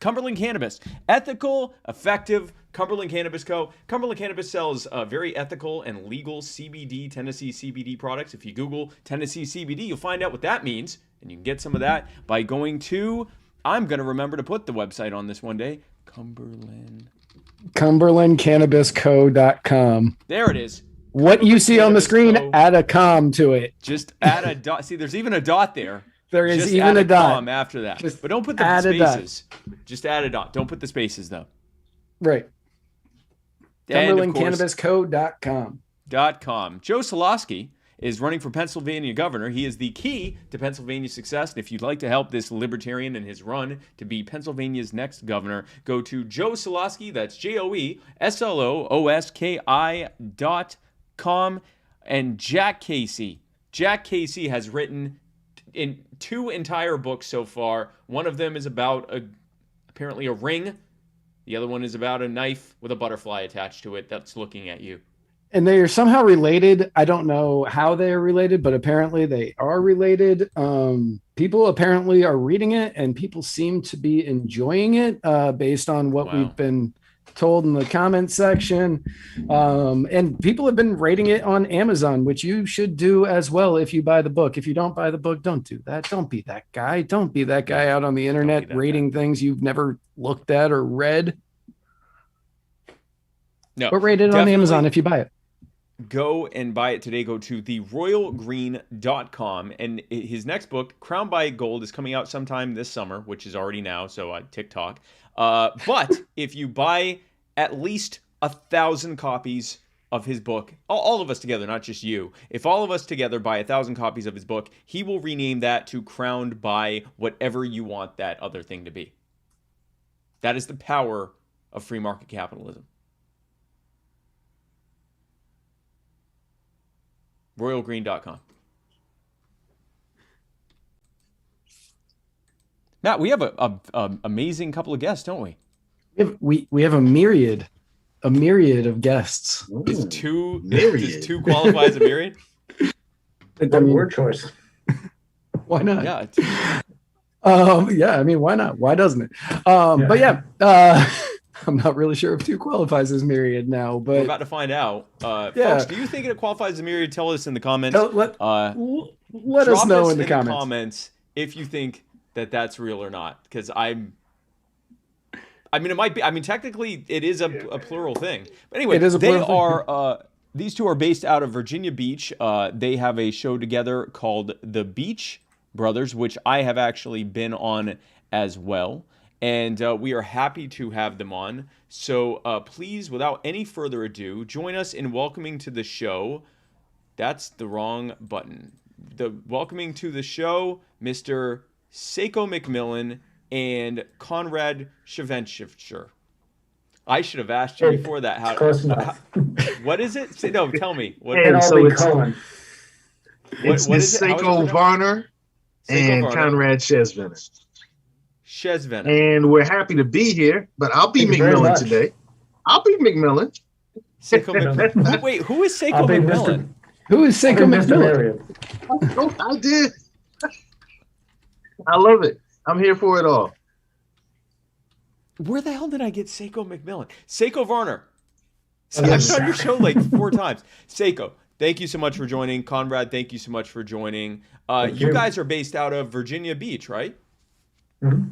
Cumberland Cannabis. Ethical, effective Cumberland Cannabis Co. Cumberland Cannabis sells very ethical and legal CBD, Tennessee CBD products. If you Google Tennessee CBD, you'll find out what that means. And you can get some of that by going to, I'm going to remember to put the website on this one day, CumberlandCannabisCo.com. There it is. What you see on the screen, Co. add a com to it. Just add a dot. See, there's even a dot there. There is Just even add a dot com after that. Just but don't put the add a dot. spaces. Just add a dot. Don't put the spaces, though. Right. And of course, CumberlandCannabisCo.com. .com. Joe Solosky is running for Pennsylvania governor. He is the key to Pennsylvania's success. And if you'd like to help this libertarian in his run to be Pennsylvania's next governor, go to Joe Solosky. That's JoeSlooski.com. And Jack Casey. Jack Casey has written in 2 entire books so far. One of them is about apparently a ring. The other one is about a knife with a butterfly attached to it that's looking at you. And they are somehow related. I don't know how they are related, but apparently they are related. People apparently are reading it, and people seem to be enjoying it based on what we've been told in the comment section. And people have been rating it on Amazon, which you should do as well if you buy the book. If you don't buy the book, don't do that. Don't be that guy. Don't be that guy out on the internet rating things you've never looked at or read. No, but rate it on Amazon if you buy it. Go and buy it today. Go to theroyalgreen.com. And his next book, Crowned by Gold, is coming out sometime this summer, which is already now, so TikTok. But if you buy at least 1,000 copies of his book, all of us together, not just you, if all of us together buy 1,000 copies of his book, he will rename that to Crowned by whatever you want that other thing to be. That is the power of free market capitalism. RoyalGreen.com. Matt, we have a amazing couple of guests, don't we? We have a myriad of guests. Does two qualify as a myriad? Good word choice. Why not? Yeah. Yeah, I mean, why not? Why doesn't it? But yeah, I'm not really sure if 2 qualifies as myriad now, but we're about to find out. Folks, do you think it qualifies as a myriad? Tell us in the comments. Let us know in the comments if you think that that's real or not. Because I mean, it might be. I mean, technically, it is a plural thing. But anyway, these 2 are based out of Virginia Beach. They have a show together called The Beach Brothers, which I have actually been on as well. And we are happy to have them on. So please, without any further ado, join us in welcoming to the show. That's the wrong button. Welcoming to the show, Mr. Seiko McMillan and Conrad Shavenshifter. I should have asked you before that. What is it? No, tell me. Cohen. It's Seiko Varner and Conrad Shesvener. And we're happy to be here, but I'll be McMillan today. I'll be McMillan. Seiko McMillan. Wait, who is Seiko McMillan? Who is Seiko McMillan? I did. I love it. I'm here for it all. Where the hell did I get Seiko McMillan? Seiko Varner. I've been on your show like 4 times. Seiko, thank you so much for joining. Conrad, thank you so much for joining. You guys are based out of Virginia Beach, right? Mm-hmm.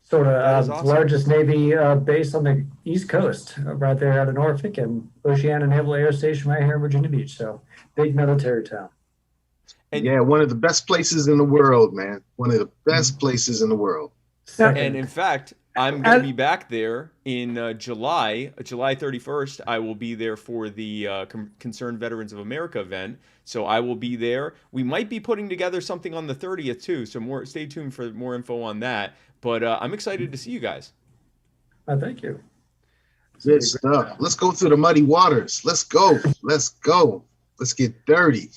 Sort of awesome. Largest Navy base on the East Coast, right there out of Norfolk, and Oceana Naval Air Station right here in Virginia Beach. So big military town. And yeah, one of the best places in the world, man. One of the best places in the world. And in fact, I'm going to be back there in July 31st. I will be there for the Concerned Veterans of America event. So I will be there. We might be putting together something on the 30th too. So stay tuned for more info on that. But I'm excited to see you guys. Thank you. Good stuff. Let's go through the muddy waters. Let's go. Let's go. Let's get dirty.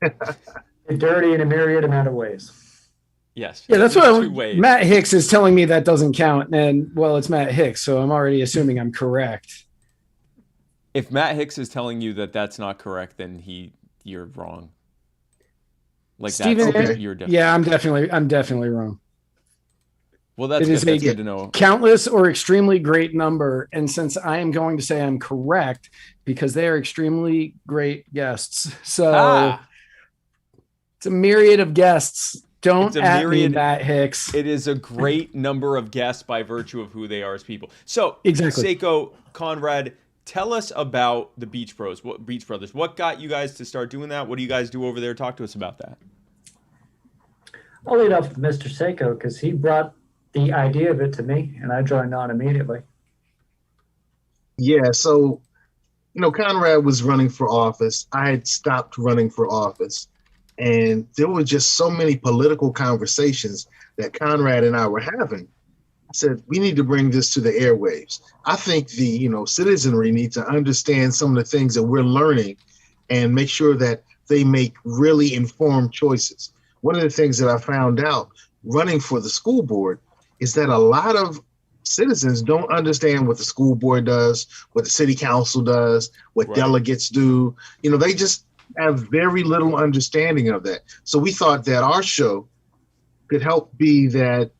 Get dirty in a myriad amount of ways. Yes. Yeah, that's what Matt Hicks is telling me that doesn't count. And well, it's Matt Hicks, so I'm already assuming I'm correct. If Matt Hicks is telling you that that's not correct, then you're wrong. Like Steven, that's you're different. Yeah, I'm definitely wrong. Well, that's good to know. Countless or extremely great number. And since I am going to say I'm correct, because they are extremely great guests. So it's a myriad of guests. Don't at me, Matt Hicks. It is a great number of guests by virtue of who they are as people. So, exactly. Seiko, Conrad, tell us about the Beach Brothers. What got you guys to start doing that? What do you guys do over there? Talk to us about that. I'll lead off with Mr. Seiko because he brought the idea of it to me, and I joined on immediately. Yeah, so, Conrad was running for office. I had stopped running for office. And there were just so many political conversations that Conrad and I were having. I said, we need to bring this to the airwaves. I think the, citizenry need to understand some of the things that we're learning and make sure that they make really informed choices. One of the things that I found out running for the school board is that a lot of citizens don't understand what the school board does, what the city council does, what delegates do. They just have very little understanding of that. So we thought that our show could help be that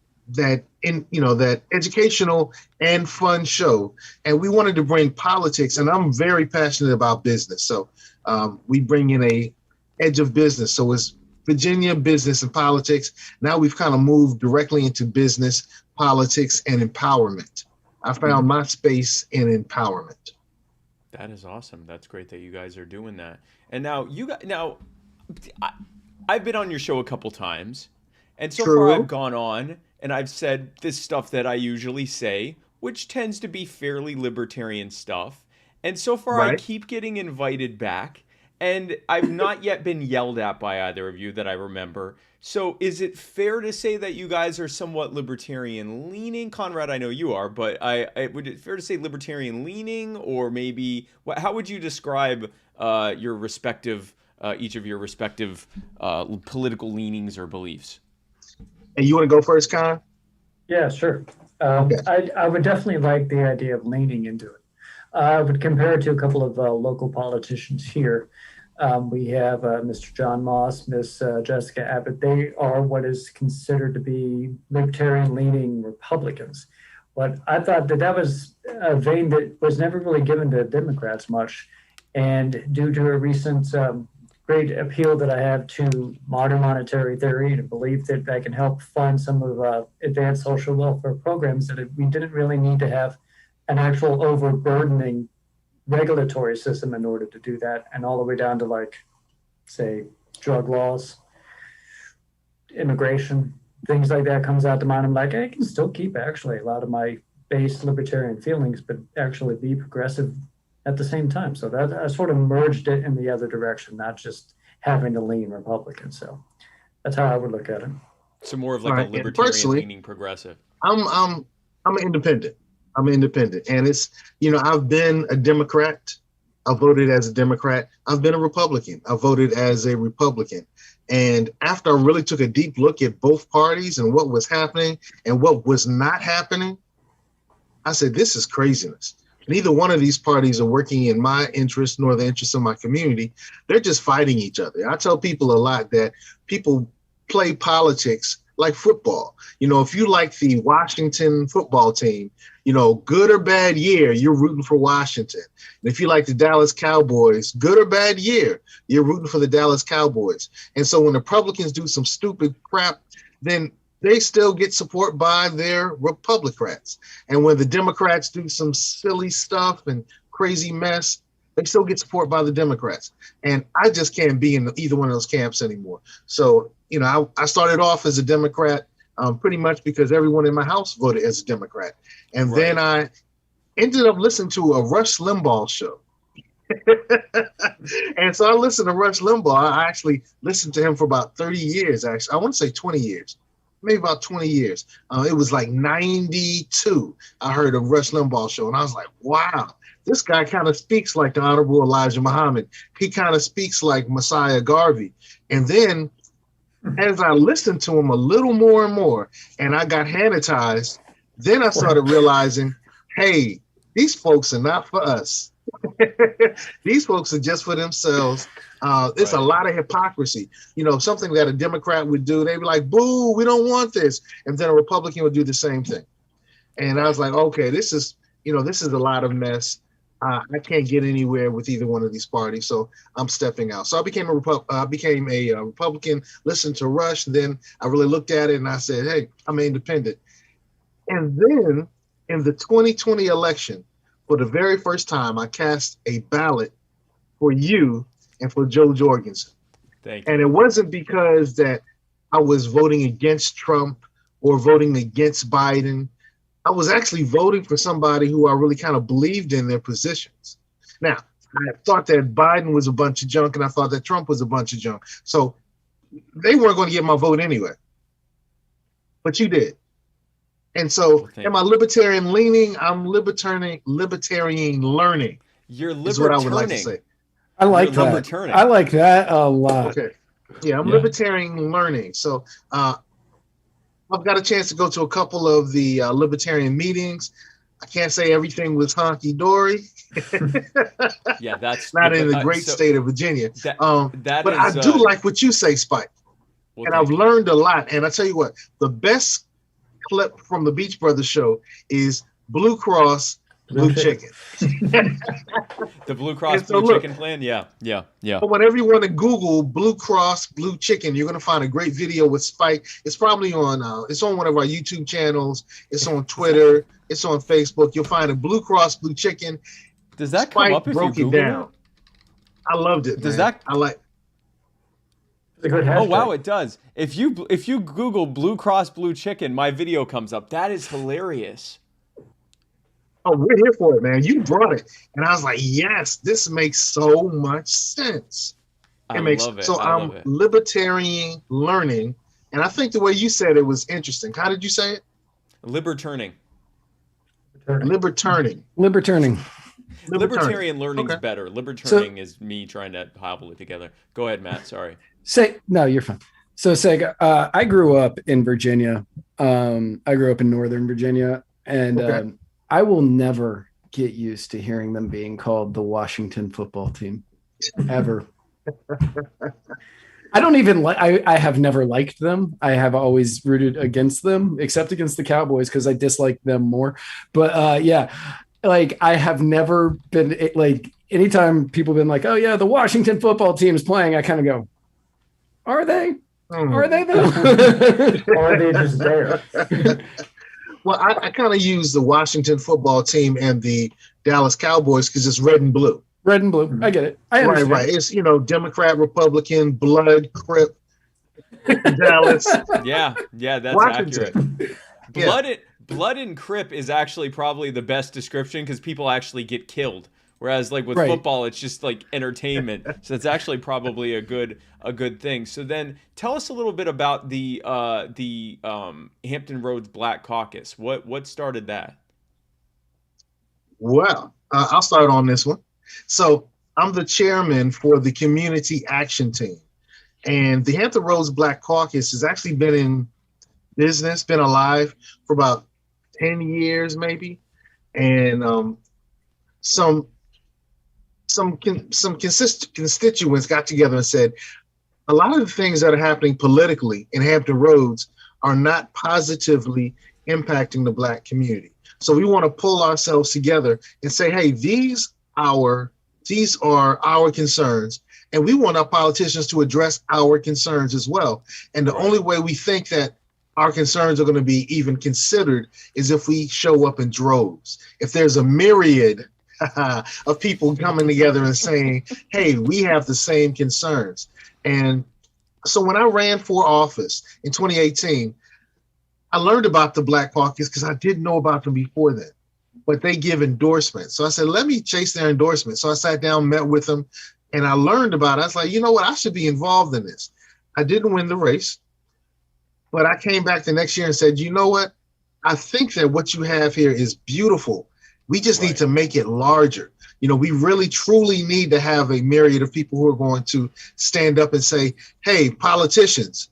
educational and fun show. And we wanted to bring politics, and I'm very passionate about business. So we bring in a edge of business. So it's Virginia business and politics. Now we've kind of moved directly into business, politics, and empowerment. I found my space in empowerment. That is awesome. That's great that you guys are doing that. And now I've been on your show a couple times, and so far I've gone on and I've said this stuff that I usually say, which tends to be fairly libertarian stuff. And so far I keep getting invited back, and I've not yet been yelled at by either of you that I remember. So is it fair to say that you guys are somewhat libertarian leaning? Conrad, I know you are, but would it fair to say libertarian leaning, or maybe how would you describe your respective each of your respective political leanings or beliefs? And you want to go first, Con? Yeah, sure. I would definitely like the idea of leaning into it. I would compare it to a couple of local politicians here. We have Mr. John Moss, Miss Jessica Abbott. They are what is considered to be libertarian-leaning Republicans. But I thought that was a vein that was never really given to Democrats much. And due to a recent great appeal that I have to modern monetary theory and a belief that I can help fund some of advanced social welfare programs, that we didn't really need to have an actual overburdening regulatory system in order to do that, and all the way down to say drug laws, immigration, things like that comes out to mind. I'm like, I can still keep actually a lot of my base libertarian feelings, but actually be progressive at the same time. So that I sort of merged it in the other direction, not just having to lean Republican. So that's how I would look at it. So more of a libertarian leaning progressive. I'm an independent. I'm independent. And it's, I've been a Democrat. I voted as a Democrat. I've been a Republican. I voted as a Republican. And after I really took a deep look at both parties and what was happening and what was not happening, I said, this is craziness. Neither one of these parties are working in my interest nor the interest of my community. They're just fighting each other. I tell people a lot that people play politics like football. If you like the Washington football team, good or bad year, you're rooting for Washington. And if you like the Dallas Cowboys, good or bad year, you're rooting for the Dallas Cowboys. And so when the Republicans do some stupid crap, then they still get support by their Republicans. And when the Democrats do some silly stuff and crazy mess, they still get support by the Democrats. And I just can't be in either one of those camps anymore. So, I started off as a Democrat pretty much because everyone in my house voted as a Democrat. And then I ended up listening to a Rush Limbaugh show. And so I listened to Rush Limbaugh. I actually listened to him for about 30 years, actually. I want to say 20 years. Maybe about 20 years. It was like 92. I heard a Rush Limbaugh show, and I was like, wow, this guy kind of speaks like the Honorable Elijah Muhammad. He kind of speaks like Messiah Garvey. And then as I listened to him a little more and more, and I got hypnotized, then I started realizing, hey, these folks are not for us. These folks are just for themselves. It's a lot of hypocrisy. Something that a Democrat would do, they'd be like, boo, we don't want this. And then a Republican would do the same thing. And I was like, okay, this is a lot of mess. I can't get anywhere with either one of these parties, so I'm stepping out. So I became a Republican, listened to Rush, then I really looked at it and I said, hey, I'm independent. And then in the 2020 election, for the very first time, I cast a ballot for you and for Joe Jorgensen. Thank you. And it wasn't because that I was voting against Trump or voting against Biden. I was actually voting for somebody who I really kind of believed in their positions. Now, I thought that Biden was a bunch of junk and I thought that Trump was a bunch of junk. So they weren't going to get my vote anyway. But you did. And so am I libertarian leaning? I'm libertarian learning. You're libertarian. Is what I would like to say. I like that. I like that a lot. Okay. Yeah, I'm libertarian learning. So I've got a chance to go to a couple of the libertarian meetings. I can't say everything was honky-dory. Yeah, that's not in the great state of Virginia. But I do like what you say, Spike. Well, and I've learned a lot. And I tell you what, the best clip from the Beach Brothers show is Blue Cross Blue Chicken. The Blue Cross Blue Chicken plan? Yeah. But whenever you want to Google Blue Cross Blue Chicken, you're going to find a great video with Spike. It's probably on, it's on one of our YouTube channels. It's on Twitter. It's on Facebook. You'll find a Blue Cross Blue Chicken. Does that come up if you Google it? I loved it. Does that? I like. Oh wow, it does. If you Google Blue Cross Blue Chicken, my video comes up. That is hilarious. Oh, we're here for it, man. You brought it. And I was like, yes, this makes so much sense. I love it. So I'm libertarian learning. And I think the way you said it was interesting. How did you say it? Liberturning. Liberturning. Libertarian learning's better. Liberturning is me trying to hobble it together. Go ahead, Matt. Sorry. No, you're fine. So, Seg, I grew up in Virginia. I grew up in Northern Virginia. And I will never get used to hearing them being called the Washington football team, ever. I don't even like. I have never liked them. I have always rooted against them, except against the Cowboys because I dislike them more. But I have never been like. Anytime people have been like, "Oh yeah, the Washington football team is playing," I kind of go, "Are they? Are they though? Or are they just there?" Well, I kind of use the Washington football team and the Dallas Cowboys because it's red and blue. Red and blue. I get it. I understand. Right. It's, Democrat, Republican, blood, Crip, Dallas. Yeah, that's Washington. Accurate. Blood and Crip is actually probably the best description because people actually get killed. Whereas with football, it's just like entertainment. So it's actually probably a good thing. So then tell us a little bit about the Hampton Roads Black Caucus. What started that? Well, I'll start on this one. So I'm the chairman for the community action team. And the Hampton Roads Black Caucus has actually been in business, been alive for about 10 years maybe. And some constituents got together and said, a lot of the things that are happening politically in Hampton Roads are not positively impacting the Black community. So we want to pull ourselves together and say, hey, these are our concerns. And we want our politicians to address our concerns as well. And the only way we think that our concerns are going to be even considered is if we show up in droves. If there's a myriad of people coming together and saying, hey, we have the same concerns. And so when I ran for office in 2018, I learned about the Black Caucus because I didn't know about them before then, but they give endorsements. So I said, let me chase their endorsements. So I sat down, met with them, and I learned about it. I was like, you know what? I should be involved in this. I didn't win the race, but I came back the next year and said, you know what? I think that what you have here is beautiful. We just need to make it larger. We really, truly need to have a myriad of people who are going to stand up and say, hey, politicians,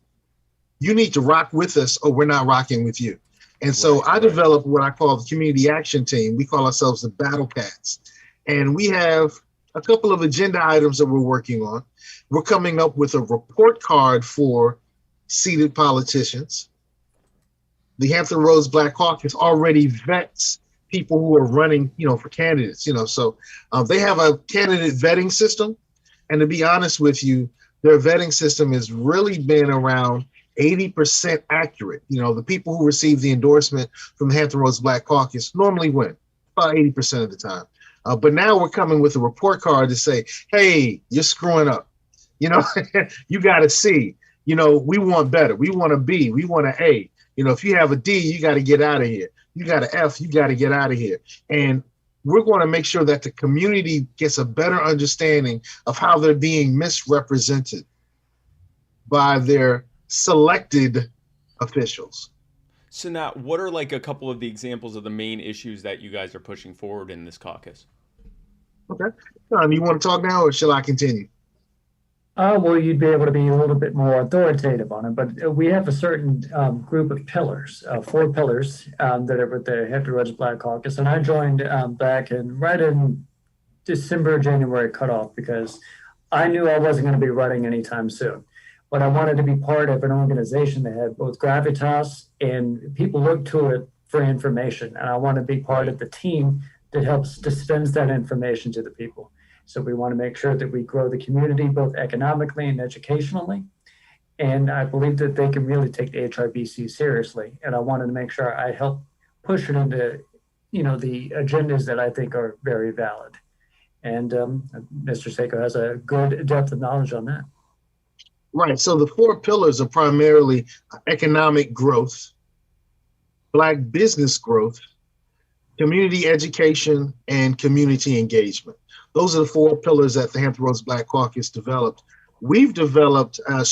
you need to rock with us or we're not rocking with you. And so I developed what I call the community action team. We call ourselves the Battle Cats. And we have a couple of agenda items that we're working on. We're coming up with a report card for seated politicians. The Hampton Roads Black Caucus already vets people who are running, for candidates, so they have a candidate vetting system. And to be honest with you, their vetting system has really been around 80% accurate. The people who receive the endorsement from the Hampton Roads Black Caucus normally win about 80% of the time. But now we're coming with a report card to say, hey, you're screwing up. You got a C. We want better. We want a B. We want an A. If you have a D, you got to get out of here. You got an F, you got to get out of here. And we're going to make sure that the community gets a better understanding of how they're being misrepresented by their selected officials. So now, what are like a couple of the examples of the main issues that you guys are pushing forward in this caucus? Okay. You want to talk now, or shall I continue? Well, you'd be able to be a little bit more authoritative on it, but we have a certain group of pillars, 4 pillars that are with the Hampton Roads Black Caucus. And I joined back right in December, January cutoff, because I knew I wasn't going to be running anytime soon. But I wanted to be part of an organization that had both gravitas and people look to it for information. And I want to be part of the team that helps dispense that information to the people. So we want to make sure that we grow the community both economically and educationally. And I believe that they can really take the HRBC seriously. And I wanted to make sure I help push it into, the agendas that I think are very valid. And Mr. Seiko has a good depth of knowledge on that. Right. So the 4 pillars are primarily economic growth, Black business growth, community education, and community engagement. Those are the 4 pillars that the Hampton Roads Black Caucus developed. We've developed an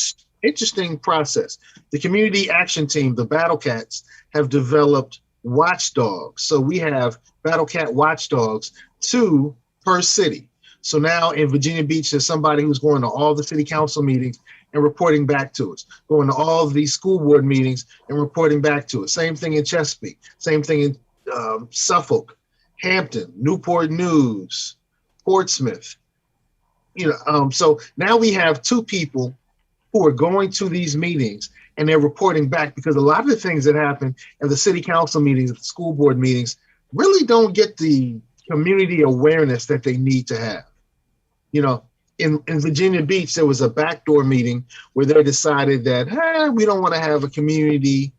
interesting process. The community action team, the Battle Cats, have developed watchdogs. So we have Battle Cat watchdogs, 2 per city. So now in Virginia Beach, there's somebody who's going to all the city council meetings and reporting back to us, going to all these school board meetings and reporting back to us. Same thing in Chesapeake, same thing in Suffolk, Hampton, Newport News, Portsmouth. So now we have 2 people who are going to these meetings and they're reporting back, because a lot of the things that happen at the city council meetings, at the school board meetings, really don't get the community awareness that they need to have. In Virginia Beach, there was a backdoor meeting where they decided that, we don't want to have a community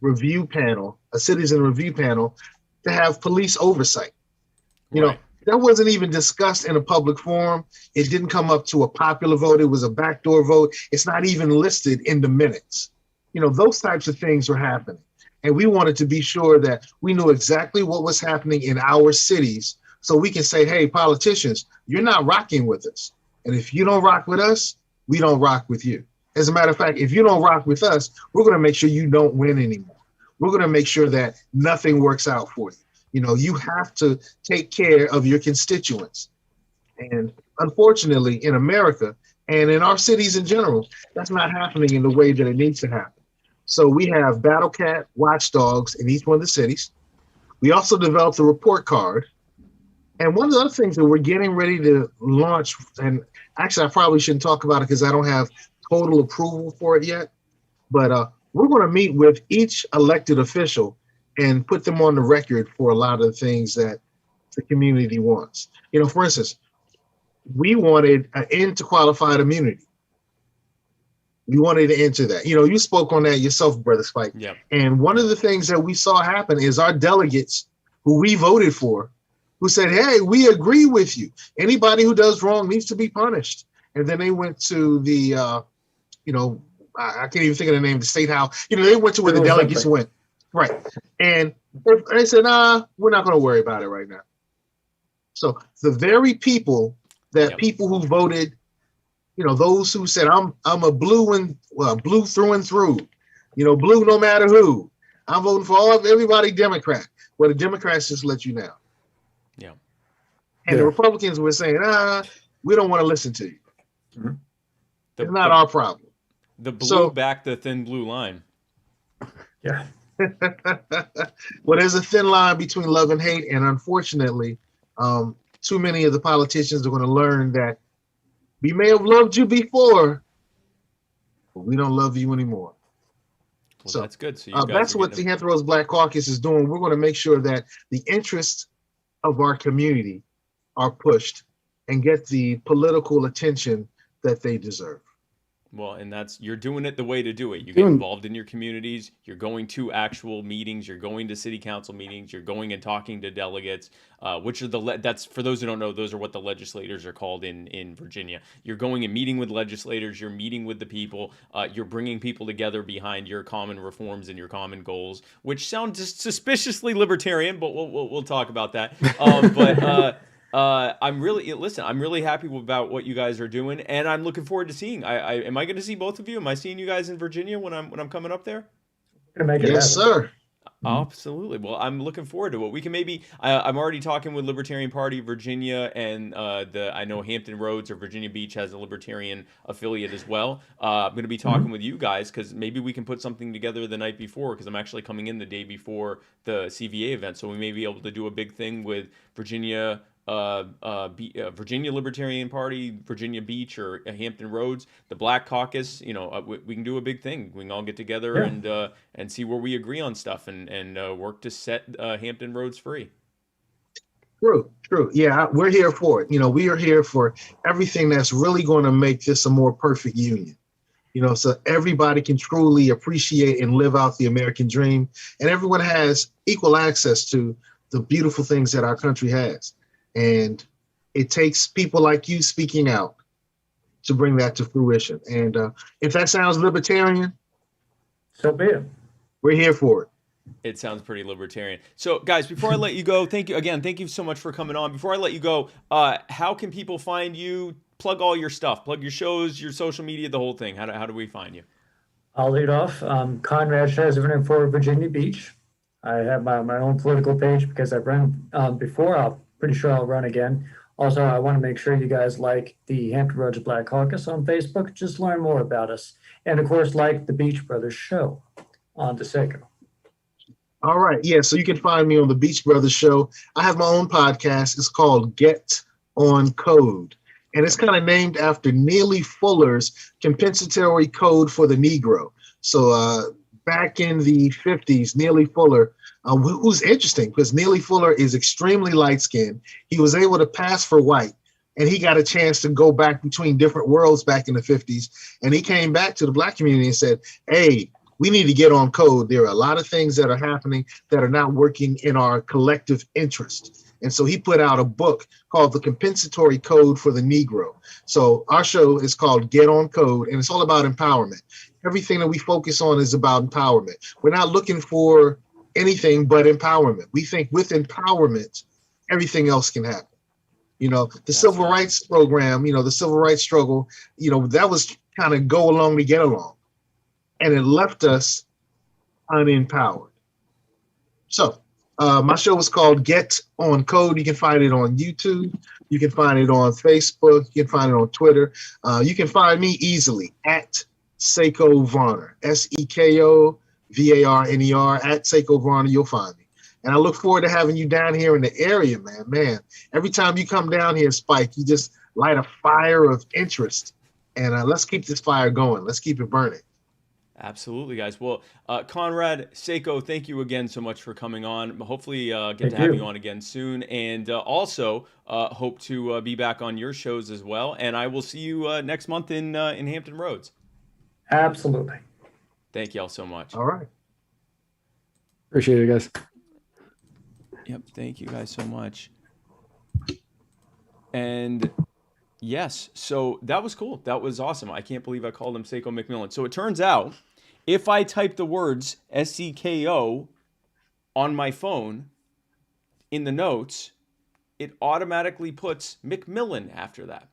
review panel, a citizen review panel, to have police oversight. Right. That wasn't even discussed in a public forum. It didn't come up to a popular vote. It was a backdoor vote. It's not even listed in the minutes. Those types of things were happening. And we wanted to be sure that we knew exactly what was happening in our cities, so we can say, hey, politicians, you're not rocking with us. And if you don't rock with us, we don't rock with you. As a matter of fact, if you don't rock with us, we're going to make sure you don't win anymore. We're going to make sure that nothing works out for you. You have to take care of your constituents. And unfortunately, in America and in our cities in general, that's not happening in the way that it needs to happen. So we have Battle Cat watchdogs in each one of the cities. We also developed a report card. And one of the other things that we're getting ready to launch, and actually I probably shouldn't talk about it because I don't have total approval for it yet, but we're going to meet with each elected official and put them on the record for a lot of the things that the community wants. For instance, we wanted an end to qualified immunity. We wanted to enter that. You spoke on that yourself, Brother Spike. Yeah. And one of the things that we saw happen is our delegates who we voted for, who said, hey, we agree with you. Anybody who does wrong needs to be punished. And then they went to the, I can't even think of the name, the state house. They went to where the delegates went. Right. And they said, we're not going to worry about it right now. So the very people people who voted, those who said, I'm a blue through and through, blue no matter who. I'm voting for everybody Democrat. Well, the Democrats just let you down. Yeah. And the Republicans were saying, we don't want to listen to you. Mm-hmm. It's not our problem. The blue back the thin blue line. Yeah. Well, there's a thin line between love and hate. And unfortunately, too many of the politicians are going to learn that we may have loved you before, but we don't love you anymore. Well, so that's good. So you guys that's what the Hampton Roads Black Caucus is doing. We're going to make sure that the interests of our community are pushed and get the political attention that they deserve. Well, and you're doing it the way to do it. You get involved in your communities. You're going to actual meetings. You're going to city council meetings. You're going and talking to delegates, which are that's for those who don't know, those are what the legislators are called in Virginia. You're going and meeting with legislators. You're meeting with the people. You're bringing people together behind your common reforms and your common goals, which sound just suspiciously libertarian, but we'll talk about that. I'm really happy about what you guys are doing, and I'm looking forward to seeing. Am I going to see both of you? Am I seeing you guys in Virginia when I'm coming up there? Yes, sir. Absolutely. Well, I'm looking forward to it. We can maybe. I'm already talking with Libertarian Party Virginia, and I know Hampton Roads or Virginia Beach has a Libertarian affiliate as well. I'm going to be talking with you guys because maybe we can put something together the night before, because I'm actually coming in the day before the CVA event, so we may be able to do a big thing with Virginia. Virginia Libertarian Party, Virginia Beach, or Hampton Roads, the Black Caucus. We can do a big thing. We can all get together and see where we agree on stuff and work to set Hampton Roads free. True. Yeah, we're here for it. We are here for everything that's really going to make this a more perfect union. So everybody can truly appreciate and live out the American dream, and everyone has equal access to the beautiful things that our country has. And it takes people like you speaking out to bring that to fruition. And if that sounds libertarian, so be it. We're here for it. It sounds pretty libertarian. So, guys, before I let you go, thank you so much for coming on. Before I let you go, how can people find you? Plug all your stuff. Plug your shows, your social media, the whole thing. How do we find you? I'll lead off. Conrad Shazvan for Virginia Beach. I have my own political page because I've run before. Pretty sure I'll run again. Also, I want to make sure you guys like the Hampton Roads Black Caucus on Facebook. Just learn more about us. And of course, like the Beach Brothers show on the Seiko. All right. Yeah. So you can find me on the Beach Brothers show. I have my own podcast. It's called Get on Code. And it's kind of named after Neely Fuller's compensatory code for the Negro. So back in the 50s, Neely Fuller, who's interesting because Neely Fuller is extremely light-skinned. He was able to pass for white, and he got a chance to go back between different worlds back in the 50s. And he came back to the Black community and said, hey, we need to get on code. There are a lot of things that are happening that are not working in our collective interest. And so he put out a book called The Compensatory Code for the Negro. So our show is called Get on Code, and it's all about empowerment. Everything that we focus on is about empowerment. We're not looking for anything but empowerment. We think with empowerment, everything else can happen. The civil rights program, the civil rights struggle, that was kind of go along to get along. And it left us unempowered. So my show is called Get on Code. You can find it on YouTube. You can find it on Facebook. You can find it on Twitter. You can find me easily at Seiko Varner, SEKO VARNER at Seiko Varner. You'll find me. And I look forward to having you down here in the area, man. Every time you come down here, Spike, you just light a fire of interest. And let's keep this fire going. Let's keep it burning. Absolutely, guys. Well, Conrad, Seiko, thank you again so much for coming on. Hopefully get to have you on again soon. And also hope to be back on your shows as well. And I will see you next month in Hampton Roads. Absolutely. Thank you all so much. All right. Appreciate it, guys. Yep. Thank you guys so much. And yes, so that was cool. That was awesome. I can't believe I called him Seiko McMillan. So it turns out if I type the words SEKO on my phone in the notes, it automatically puts McMillan after that.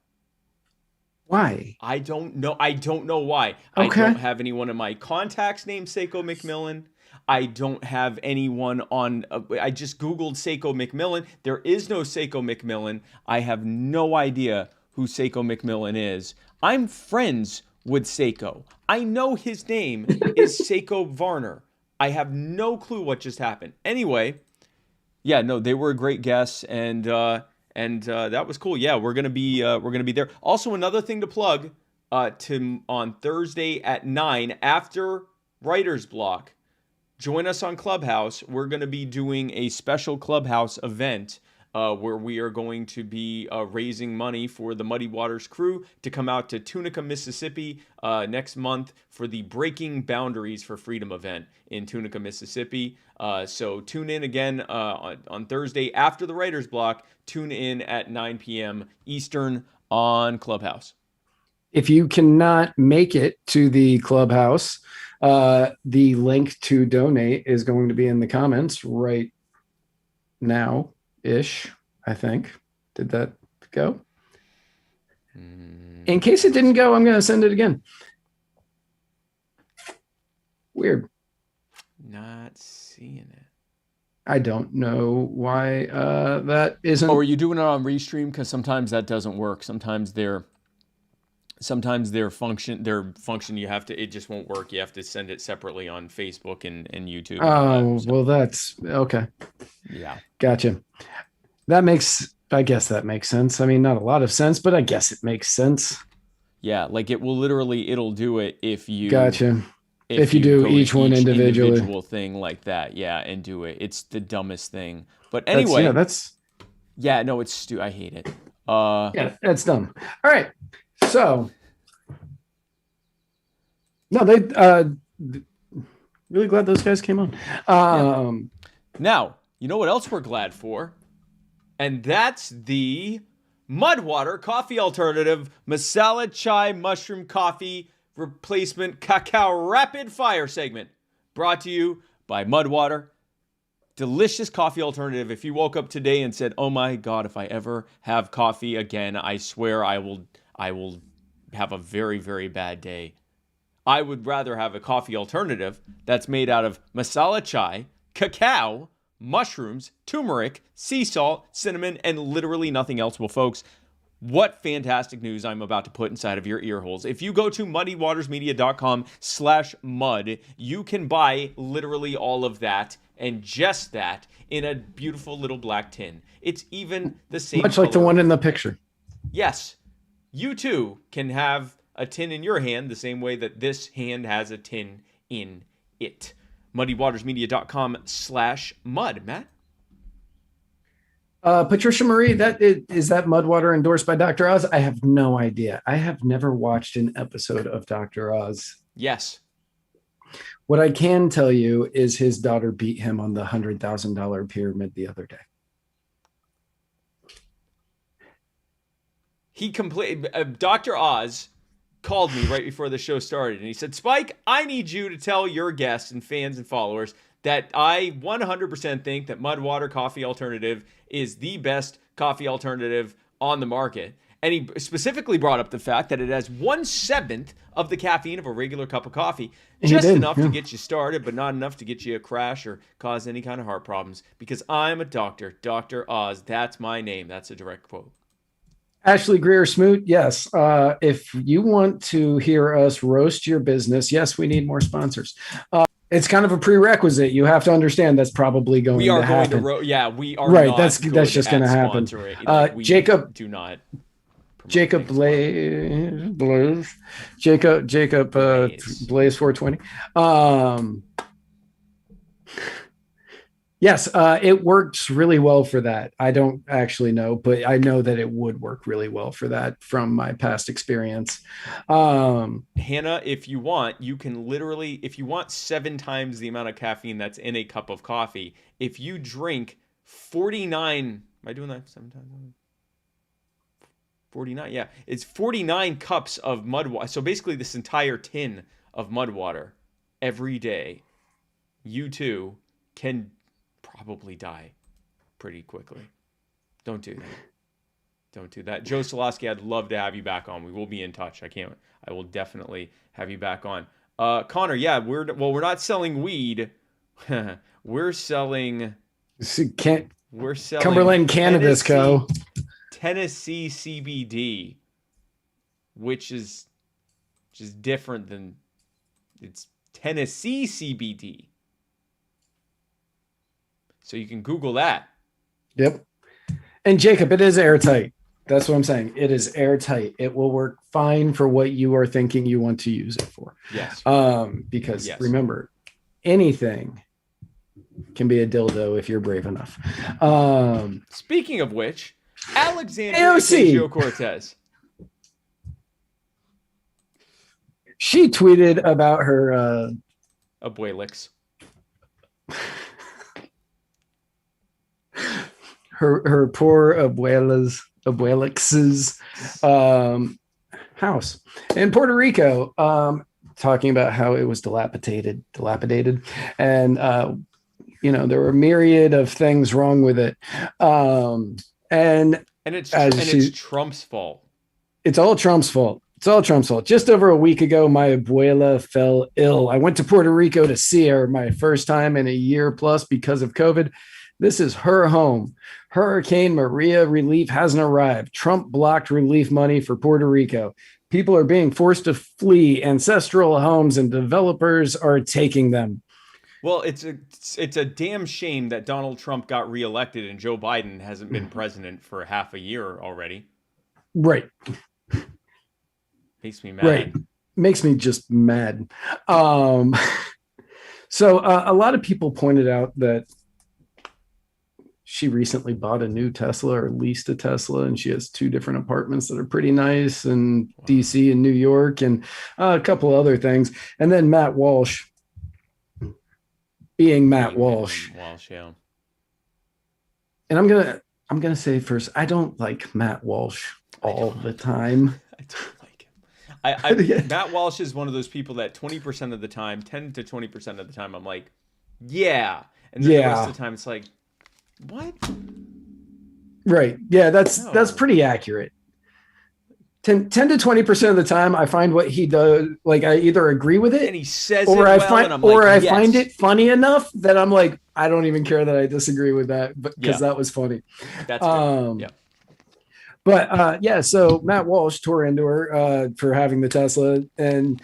Why? I don't know. I don't know why. Okay. I don't have anyone in my contacts named Seiko McMillan. I don't have anyone on. I just Googled Seiko McMillan. There is no Seiko McMillan. I have no idea who Seiko McMillan is. I'm friends with Seiko. I know his name is Seiko Varner. I have no clue what just happened. Anyway, yeah, no, they were a great guest, and and that was cool. Yeah, we're gonna be there. Also, another thing to plug on Thursday at 9 after Writer's Block. Join us on Clubhouse. We're gonna be doing a special Clubhouse event. Where we are going to be raising money for the Muddy Waters crew to come out to Tunica, Mississippi next month for the Breaking Boundaries for Freedom event in Tunica, Mississippi. So tune in again on Thursday after the Writer's Block. Tune in at 9 p.m. Eastern on Clubhouse. If you cannot make it to the Clubhouse, the link to donate is going to be in the comments right now-ish, I think. Did that go? In case it didn't go, I'm going to send it again. Weird. Not seeing it. I don't know why that isn't. Oh, are you doing it on Restream? Because sometimes that doesn't work. Sometimes their function you have to, it just won't work. You have to send it separately on Facebook and YouTube. Well, that's okay. Yeah. Gotcha. I guess that makes sense. I mean, not a lot of sense, but I guess it makes sense. Yeah, like it'll do it if you. Gotcha. If you do each one individually. Individual thing like that, yeah, and do it. It's the dumbest thing. But anyway. It's I hate it. Yeah, that's dumb. All right. So. No, they really glad those guys came on. Now, you know what else we're glad for? And that's the Mudwater coffee alternative, masala chai mushroom coffee replacement cacao rapid fire segment, brought to you by Mudwater. Delicious coffee alternative. If you woke up today and said, "Oh my God, if I ever have coffee again, I swear I will have a very, very bad day." I would rather have a coffee alternative that's made out of masala chai, cacao, mushrooms, turmeric, sea salt, cinnamon, and literally nothing else. Well, folks, what fantastic news I'm about to put inside of your ear holes. If you go to muddywatersmedia.com/mud, you can buy literally all of that and just that in a beautiful little black tin. It's even the same much color. Like the one in the picture. Yes. You too can have a tin in your hand the same way that this hand has a tin in it. muddywatersmedia.com/mud. Matt? Patricia Marie, is that Mudwater endorsed by Dr. Oz? I have no idea. I have never watched an episode of Dr. Oz. Yes. What I can tell you is his daughter beat him on the $100,000 pyramid the other day. Dr. Oz called me right before the show started, and he said, "Spike, I need you to tell your guests and fans and followers that I 100% think that Mudwater Coffee Alternative is the best coffee alternative on the market." And he specifically brought up the fact that it has 1/7 of the caffeine of a regular cup of coffee. Just enough to get you started, but not enough to get you a crash or cause any kind of heart problems. Because I'm a doctor, Dr. Oz. That's my name. That's a direct quote. Ashley Greer Smoot, yes. If you want to hear us roast your business, yes, we need more sponsors. It's kind of a prerequisite. You have to understand that's probably going to happen. We are right. Not that's just going to happen. Jacob do not. Jacob Blaze 420. Yes, it works really well for that. I don't actually know, but I know that it would work really well for that from my past experience. Hannah, if you want, you can literally, if you want 7 times the amount of caffeine that's in a cup of coffee, if you drink 49, am I doing that 7 times? 49, yeah. It's 49 cups of mud water. So basically this entire tin of mud water every day, you too can probably die pretty quickly. Don't do that. Don't do that. Joe Solosky, I'd love to have you back on. We will be in touch. I will definitely have you back on. Connor, yeah, we're not selling weed. We're selling Cumberland Cannabis Co. Tennessee CBD, which is just different than it's Tennessee CBD. So you can Google that. Yep. And Jacob, it is airtight. That's what I'm saying. It is airtight. It will work fine for what you are thinking you want to use it for. Yes. Because remember, anything can be a dildo if you're brave enough. Speaking of which, Alexandria AOC. Ocasio-Cortez. She tweeted about her abuelix. her poor abuelix's house in Puerto Rico, talking about how it was dilapidated, and there were a myriad of things wrong with it, and it's Trump's fault. It's all Trump's fault. It's all Trump's fault. Just over a week ago, my abuela fell ill. I went to Puerto Rico to see her, my first time in a year plus because of COVID. This is her home. Hurricane Maria relief hasn't arrived. Trump blocked relief money for Puerto Rico. People are being forced to flee ancestral homes, and developers are taking them. Well, it's a damn shame that Donald Trump got reelected and Joe Biden hasn't been president for half a year already. Right. Makes me mad. Right. Makes me just mad. So a lot of people pointed out that she recently bought a new Tesla or leased a Tesla, and she has 2 different apartments that are pretty nice in DC and New York, and a couple other things. And then Matt Walsh, being Matt Walsh. Yeah. And I'm gonna say first, I don't like Matt Walsh all the time. I don't like him. Matt Walsh is one of those people that 20% of the time, 10 to 20% of the time, I'm like, yeah. And then the rest of the time, it's like, what? Right. Yeah, that's pretty accurate. 10 to 20% of the time, I find what he does, like I either agree with it, and he says or it I find it funny enough that I'm like, I don't even care that I disagree with that, but because that was funny. That's good. Yeah. But so Matt Walsh tore into her for having the Tesla, and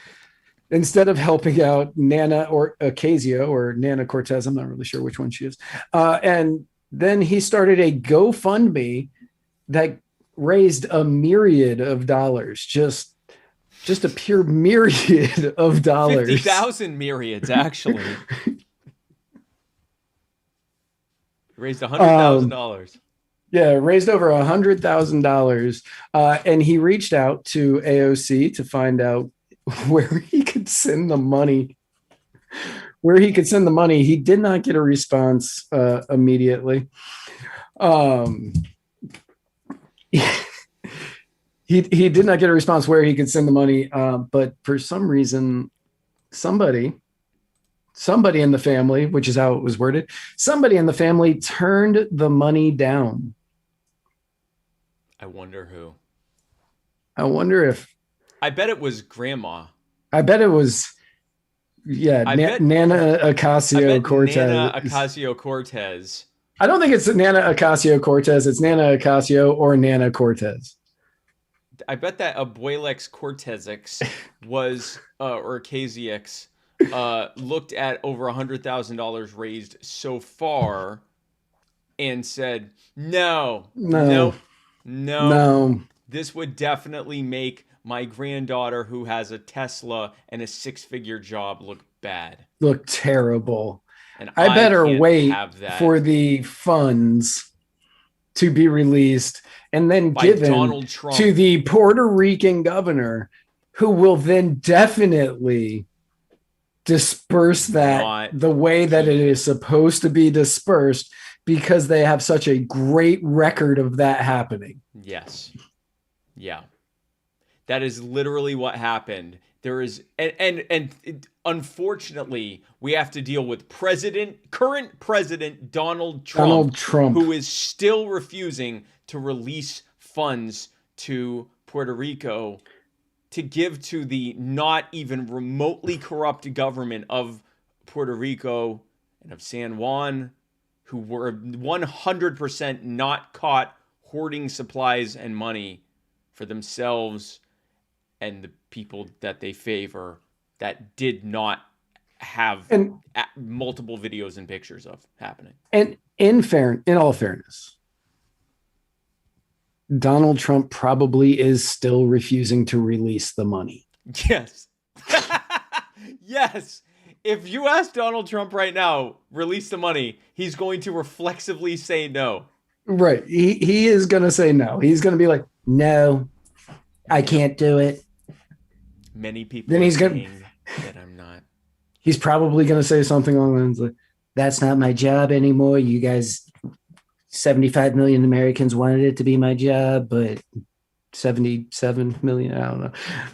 instead of helping out Nana Ocasio or Nana Cortez, I'm not really sure which one she is, and then he started a GoFundMe that raised a myriad of dollars, just a pure myriad of dollars. 50,000 myriads, actually. Raised $100,000. Yeah, raised over $100,000, and he reached out to AOC to find out where he could send the money. He did not get a response immediately. He did not get a response where he could send the money, but for some reason, somebody in the family, which is how it was worded, somebody in the family turned the money down. I wonder who. I wonder if. I bet it was Grandma. I bet it was. Yeah, Nana Ocasio-Cortez. Nana Ocasio-Cortez. I don't think it's Nana Ocasio-Cortez. It's Nana Ocasio or Nana Cortez. I bet that Abuelix Cortezix was, or Ocasio-X, looked at over $100,000 raised so far and said, no. This would definitely make my granddaughter who has a Tesla and a 6-figure job look bad. Look terrible. And I better wait for the funds to be released and then given to the Puerto Rican governor, who will then definitely disperse that the way that it is supposed to be dispersed, because they have such a great record of that happening. Yes. Yeah. That is literally what happened. There is, and unfortunately, we have to deal with current President Donald Trump, who is still refusing to release funds to Puerto Rico to give to the not even remotely corrupt government of Puerto Rico and of San Juan, who were 100% not caught hoarding supplies and money for themselves and the people that they favor, that did not have multiple videos and pictures of happening. And in all fairness, Donald Trump probably is still refusing to release the money. Yes. Yes. If you ask Donald Trump right now, release the money, he's going to reflexively say no. Right. He is going to say no. He's going to be like, no, I can't do it. Many people then he's going that I'm not. He's probably going to say something along the lines like, that's not my job anymore. You guys, 75 million Americans wanted it to be my job, but 77 million, I don't know,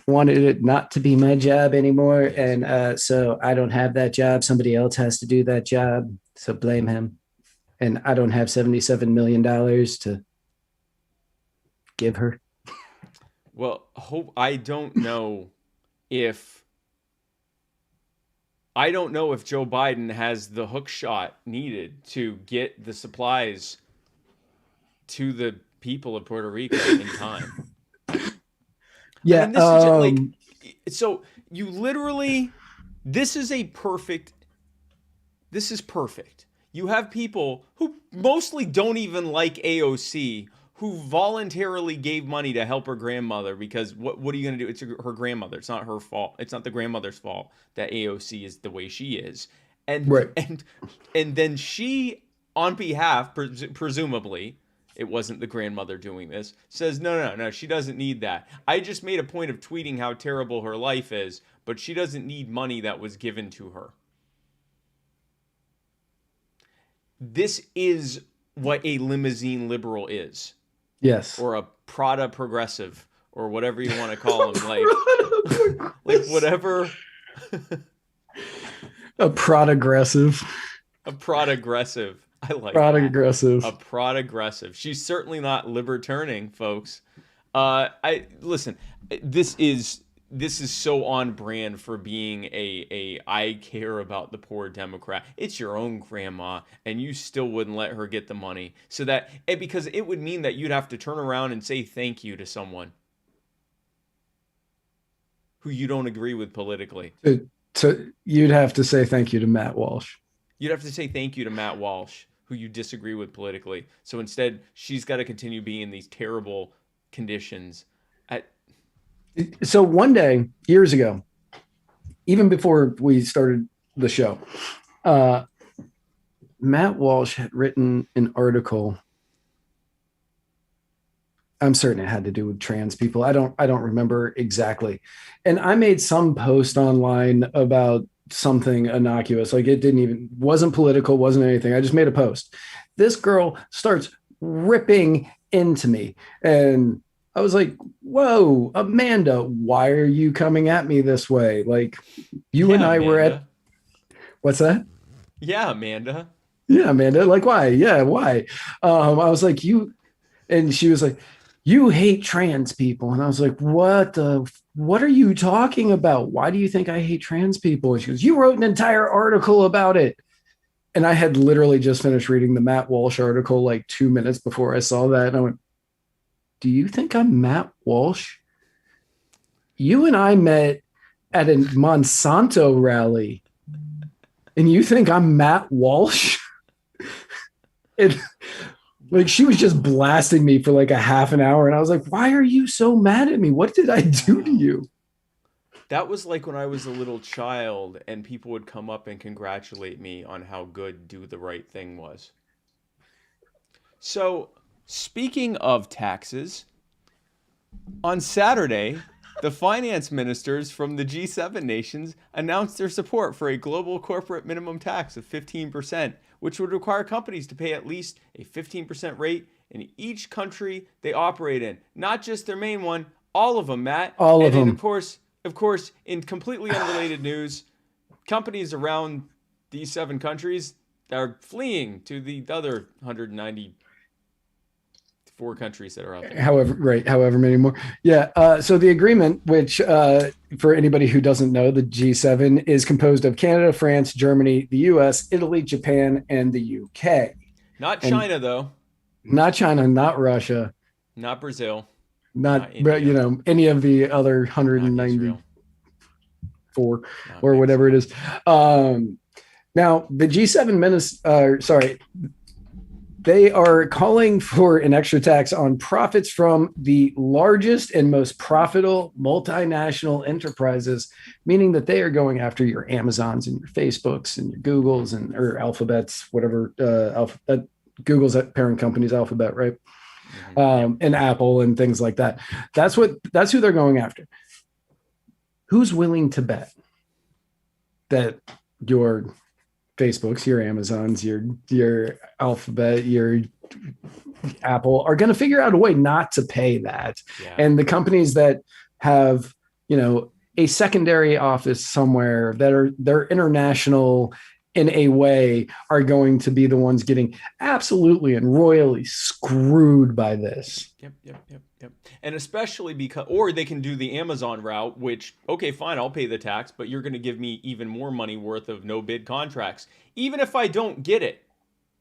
wanted it not to be my job anymore. And so I don't have that job. Somebody else has to do that job. So blame him. And I don't have $77 million to give her. Well, I don't know if Joe Biden has the hook shot needed to get the supplies to the people of Puerto Rico in time. Yeah. I mean, so you literally, this is perfect. You have people who mostly don't even like AOC, who voluntarily gave money to help her grandmother because what are you going to do? It's her grandmother. It's not her fault. It's not the grandmother's fault that AOC is the way she is. And right. and then she, on behalf, presumably, it wasn't the grandmother doing this, says, no, she doesn't need that. I just made a point of tweeting how terrible her life is, but she doesn't need money that was given to her. This is what a limousine liberal is. Yes. Or a Prada progressive, or whatever you want to call them. like whatever. A Prada-aggressive. A Prada-aggressive. I like Prada-aggressive. A Prada-aggressive. She's certainly not liberturning, folks. Listen, this is so on brand for being a I care about the poor Democrat. It's your own grandma, and you still wouldn't let her get the money. So that, because it would mean that you'd have to turn around and say thank you to someone who you don't agree with politically. So you'd have to say thank you to Matt Walsh. You'd have to say thank you to Matt Walsh, who you disagree with politically. So instead, she's got to continue being in these terrible conditions. So one day, years ago, even before we started the show, Matt Walsh had written an article. I'm certain it had to do with trans people. I don't remember exactly. And I made some post online about something innocuous. Like wasn't political, wasn't anything. I just made a post. This girl starts ripping into me. And I was like, whoa, Amanda, why are you coming at me this way? Like and I were at, what's that? Yeah, Amanda. Yeah, Amanda. Like, why? Yeah, why? I was like, and she was like, you hate trans people. And I was like, what are you talking about? Why do you think I hate trans people? And she goes, you wrote an entire article about it. And I had literally just finished reading the Matt Walsh article like 2 minutes before I saw that. And I went, do you think I'm Matt Walsh? You and I met at a Monsanto rally, and you think I'm Matt Walsh? And like, she was just blasting me for like a half an hour, and I was like, why are you so mad at me? What did I do to you? That was like when I was a little child and people would come up and congratulate me on how good Do the Right Thing was. So, speaking of taxes, on Saturday, the finance ministers from the G7 nations announced their support for a global corporate minimum tax of 15%, which would require companies to pay at least a 15% rate in each country they operate in. Not just their main one, all of them, Matt. All of them. And of course, in completely unrelated news, companies around these 7 countries are fleeing to the other 194 countries that are out there. However many more. Yeah. So the agreement, which for anybody who doesn't know, the G7 is composed of Canada, France, Germany, the US, Italy, Japan, and the UK. Not China, though. Not China, not Russia. Not Brazil. Not any of the other 194 or whatever it is. Now, the G7 They are calling for an extra tax on profits from the largest and most profitable multinational enterprises, meaning that they are going after your Amazons and your Facebooks and your Googles and or Alphabets, whatever. Google's parent company's Alphabet, right? And Apple and things like that. That's who they're going after. Who's willing to bet that your Facebooks, your Amazons, your Alphabet, your Apple are going to figure out a way not to pay that? Yeah. And the companies that have, a secondary office somewhere they're international in a way are going to be the ones getting absolutely and royally screwed by this. Yep. And especially because, or they can do the Amazon route, which, okay, fine, I'll pay the tax, but you're going to give me even more money worth of no bid contracts. Even if I don't get it,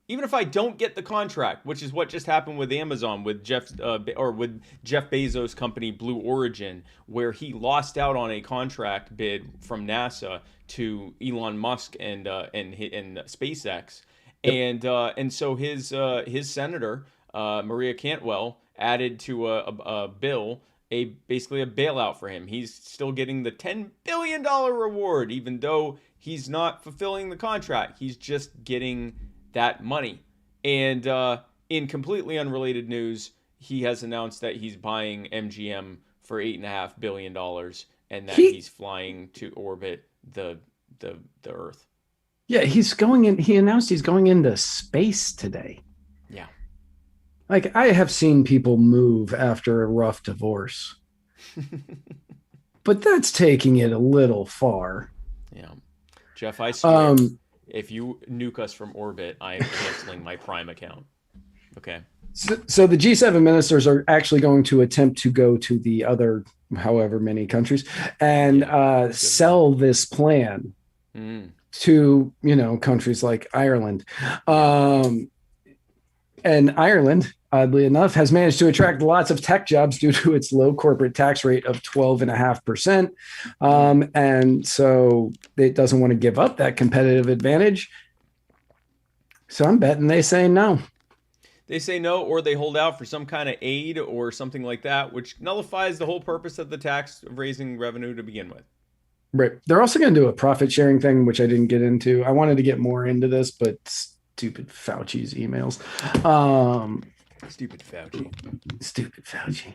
even if I don't get the contract, which is what just happened with Amazon, with Jeff Bezos' company Blue Origin, where he lost out on a contract bid from NASA to Elon Musk and SpaceX, yep. And so his senator Maria Cantwell added to a bill basically a bailout for him. He's still getting the $10 billion reward, even though he's not fulfilling the contract. He's just getting that money. And in completely unrelated news, he has announced that he's buying MGM for $8.5 billion and that he's flying to orbit the Earth. Yeah, he announced he's going into space today. Yeah. Like, I have seen people move after a rough divorce. But that's taking it a little far. Yeah. Jeff, I swear, if you nuke us from orbit, I am canceling my Prime account. Okay. So the G7 ministers are actually going to attempt to go to the other however many countries and sell this plan to, countries like Ireland. And Ireland, oddly enough, has managed to attract lots of tech jobs due to its low corporate tax rate of 12.5%. And so it doesn't want to give up that competitive advantage. So I'm betting they say no. They say no, or they hold out for some kind of aid or something like that, which nullifies the whole purpose of the tax of raising revenue to begin with. Right. They're also going to do a profit sharing thing, which I didn't get into. I wanted to get more into this, but stupid Fauci's emails. Stupid Fauci. Freaking Fauci.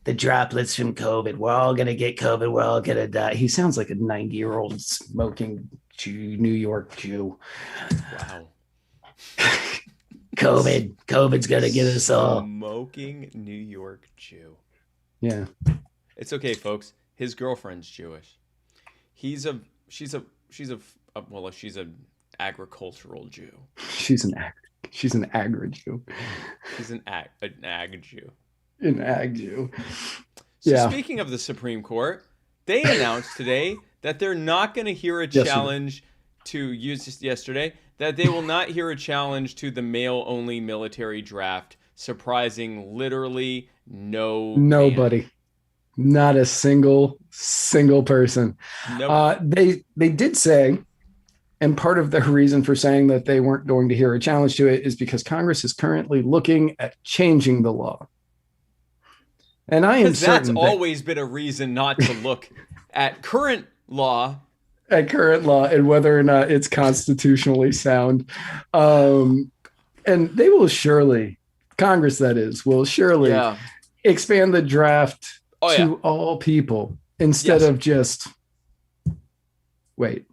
The droplets from COVID. We're all going to get COVID. We're all going to die. He sounds like a 90-year-old smoking New York Jew. Wow. COVID's going to get us all. Smoking New York Jew. Yeah. It's okay, folks. His girlfriend's Jewish. She's an agricultural Jew. She's an agri Jew. She's an ag Jew. An ag Jew. So speaking of the Supreme Court, they announced today that they're not going to hear a challenge yesterday, that they will not hear a challenge to the male-only military draft, surprising literally nobody. Man. Not a single person. Nope. They did say, and part of their reason for saying that they weren't going to hear a challenge to it is because Congress is currently looking at changing the law. And I am certain that's always been a reason not to look at current law. And whether or not it's constitutionally sound. And they will surely, Congress that is, will surely expand the draft to all people instead of just wait.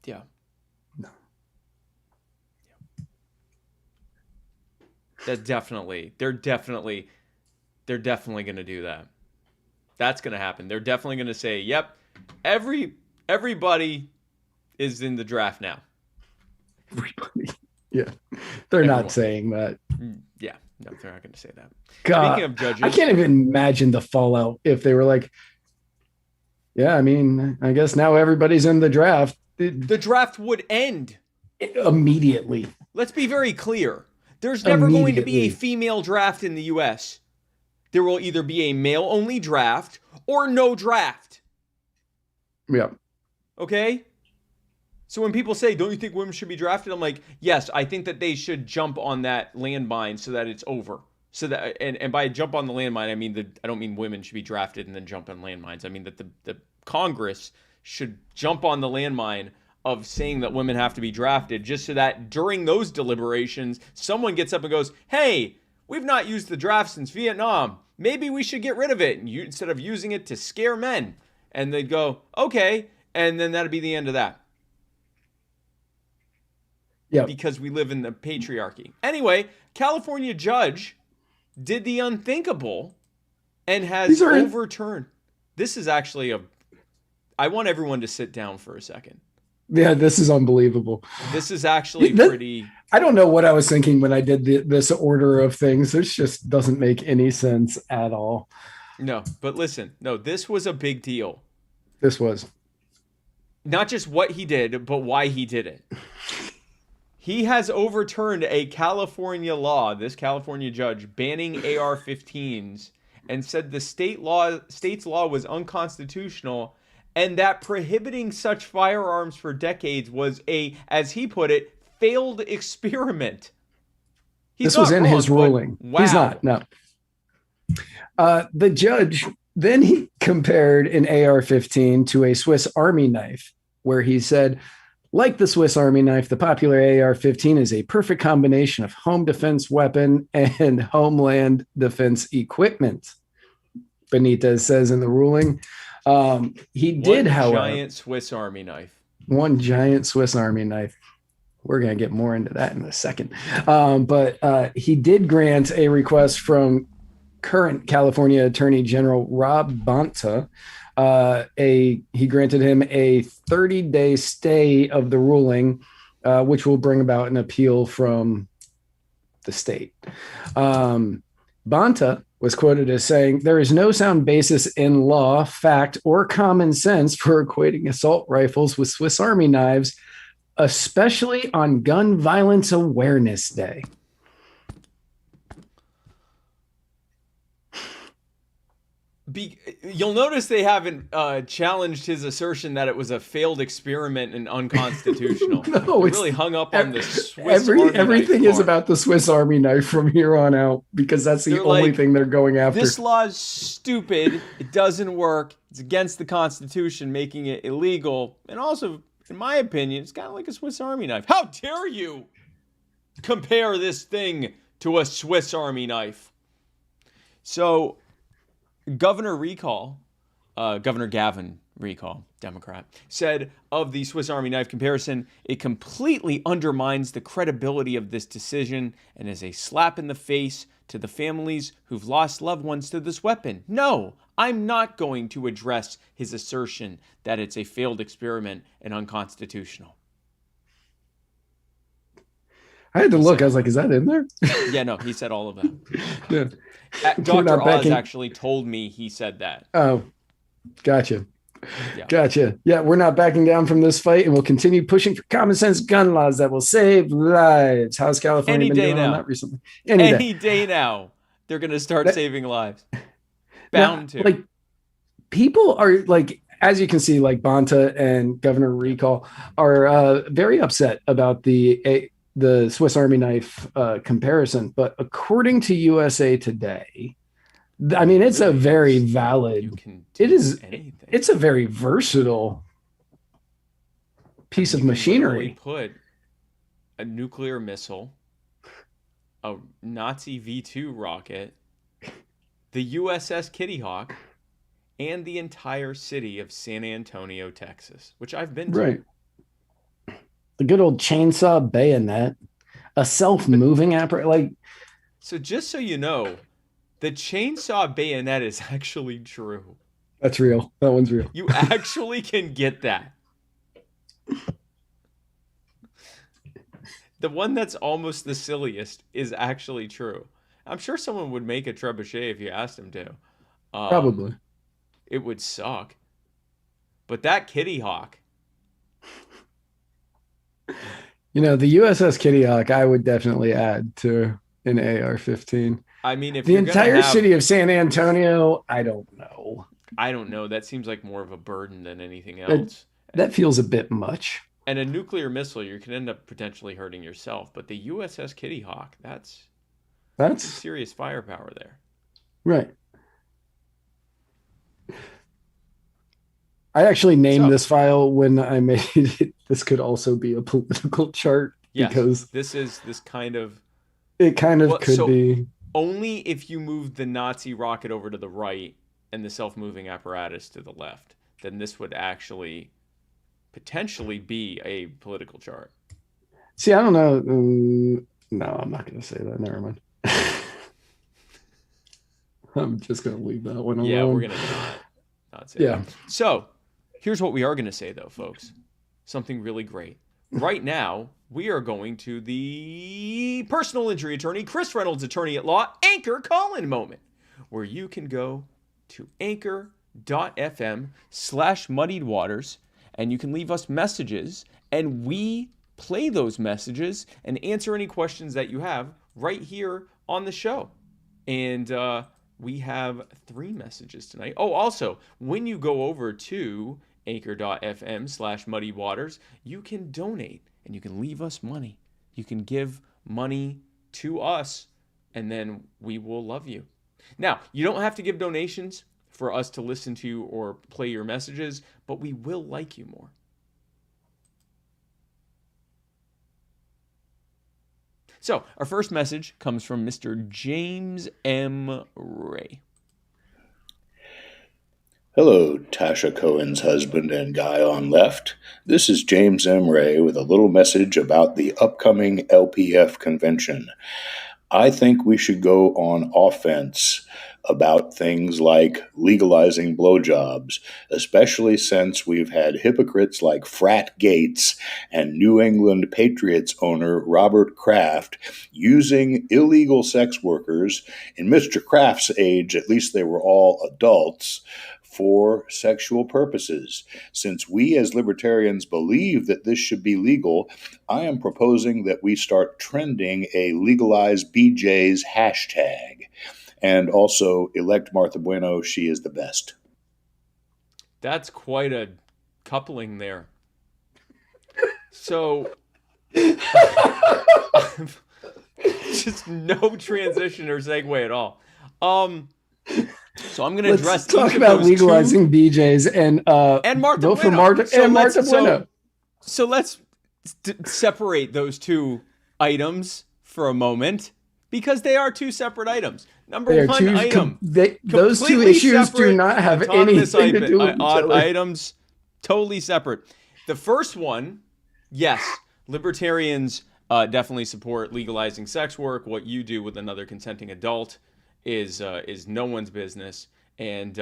Yeah. No. Yeah. They're definitely going to do that. That's going to happen. They're definitely going to say, "Yep, everybody is in the draft now." Everybody. Yeah. They're not saying that. Yeah. No, they're not going to say that. God, speaking of judges, I can't even imagine the fallout if they were like, yeah, I mean, I guess now everybody's in the draft. The draft would end immediately. Let's be very clear. There's never going to be a female draft in the U.S. There will either be a male-only draft or no draft. Yeah. Okay? So when people say, don't you think women should be drafted? I'm like, yes, I think that they should jump on that landmine so that it's over. So that, and by jump on the landmine, I mean I don't mean women should be drafted and then jump on landmines. I mean that the Congress should jump on the landmine of saying that women have to be drafted, just so that during those deliberations, someone gets up and goes, hey, we've not used the draft since Vietnam. Maybe we should get rid of it, and instead of using it to scare men. And they'd go, okay, and then that'd be the end of that. Yeah. Because we live in the patriarchy. Anyway, California judge did the unthinkable and has overturned. This is actually I want everyone to sit down for a second. Yeah, this is unbelievable. This is actually pretty... I don't know what I was thinking when I did this order of things. This just doesn't make any sense at all. No, but listen. No, this was a big deal. This was. Not just what he did, but why he did it. He has overturned a California law, this California judge, banning AR-15s, and said the state's law was unconstitutional, and that prohibiting such firearms for decades was as he put it, failed experiment. This was in his ruling. Wow. He's not, no. The judge, then he compared an AR-15 to a Swiss Army knife, where he said, like the Swiss Army knife, the popular AR-15 is a perfect combination of home defense weapon and homeland defense equipment. Benitez says in the ruling. He did, however, giant Swiss Army knife. One giant Swiss Army knife. We're going to get more into that in a second. But he did grant a request from current California Attorney General Rob Bonta. He granted him a 30-day stay of the ruling, which will bring about an appeal from the state. Bonta was quoted as saying, there is no sound basis in law, fact, or common sense for equating assault rifles with Swiss Army knives, especially on Gun Violence Awareness Day. You'll notice they haven't challenged his assertion that it was a failed experiment and unconstitutional. No, it's really hung up on the Swiss Army everything knife is about the Swiss Army knife from here on out, because that's the only thing they're going after. This law is stupid. It doesn't work. It's against the Constitution, making it illegal. And also, in my opinion, it's kind of like a Swiss Army knife. How dare you compare this thing to a Swiss Army knife? So Governor Gavin Recall, Democrat, said of the Swiss Army knife comparison, it completely undermines the credibility of this decision and is a slap in the face to the families who've lost loved ones to this weapon. No, I'm not going to address his assertion that it's a failed experiment and unconstitutional. I had to look. I was like, is that in there? Yeah, no, he said all of that. Yeah. Dr. Oz actually told me he said that. Oh, gotcha. Yeah. Gotcha. Yeah, we're not backing down from this fight, and we'll continue pushing for common sense gun laws that will save lives. How's California been doing on that recently? Any day now, they're going to start saving lives. Bound to. Like, people are like, as you can see, like Bonta and Governor Recall are very upset about the Swiss Army knife comparison. But according to USA Today, I mean, it's a very valid, it's a very versatile piece of machinery. Put a nuclear missile, a Nazi V2 rocket, the USS Kitty Hawk, and the entire city of San Antonio, Texas, which I've been to. Right. The good old chainsaw bayonet, a self-moving apparatus. Like, so just so you know, the chainsaw bayonet is actually true. That's real. That one's real. You actually can get that. The one that's almost the silliest is actually true. I'm sure someone would make a trebuchet if you asked him to. Probably. It would suck. But that Kitty Hawk. You know, the USS Kitty Hawk, I would definitely add to an AR-15. I mean, if the entire city of San Antonio, I don't know. I don't know. That seems like more of a burden than anything else. That feels a bit much. And a nuclear missile, you can end up potentially hurting yourself. But the USS Kitty Hawk, that's serious firepower there. Right. I actually named this file when I made it. This could also be a political chart because this kind of could be. Only if you move the Nazi rocket over to the right and the self-moving apparatus to the left, then this would actually potentially be a political chart. See, I don't know. No, I'm not going to say that. Never mind. I'm just going to leave that one alone. Yeah, we're going to not say that. So here's what we are going to say, though, folks. Something really great. Right now, we are going to the personal injury attorney, Chris Reynolds, attorney at law, Anchor call-in moment, where you can go to anchor.fm/muddiedwaters, and you can leave us messages, and we play those messages and answer any questions that you have right here on the show. And we have 3 messages tonight. Oh, also, when you go over to anchor.fm/muddiedwaters, you can donate and you can leave us money. You can give money to us, and then we will love you. Now, you don't have to give donations for us to listen to or play your messages, but we will like you more. So, our first message comes from Mr. James M. Ray. Hello, Tasha Cohen's husband and guy on left. This is James M. Ray with a little message about the upcoming LPF convention. I think we should go on offense about things like legalizing blowjobs, especially since we've had hypocrites like Frat Gates and New England Patriots owner Robert Kraft using illegal sex workers. In Mr. Kraft's age, at least they were all adults, for sexual purposes. Since we as libertarians believe that this should be legal, I am proposing that we start trending a legalize BJ's hashtag. And also elect Martha Bueno. She is the best. That's quite a coupling there. So, just no transition or segue at all. So I'm going to address. Let's talk about legalizing BJ's and Martha vote for Bueno. Martha Bueno. So let's separate those two items for a moment because they are 2 separate items. Number one item. Those 2 issues do not have anything to do with each other. Items totally separate. The first one, yes, libertarians definitely support legalizing sex work. What you do with another consenting adult is no one's business. And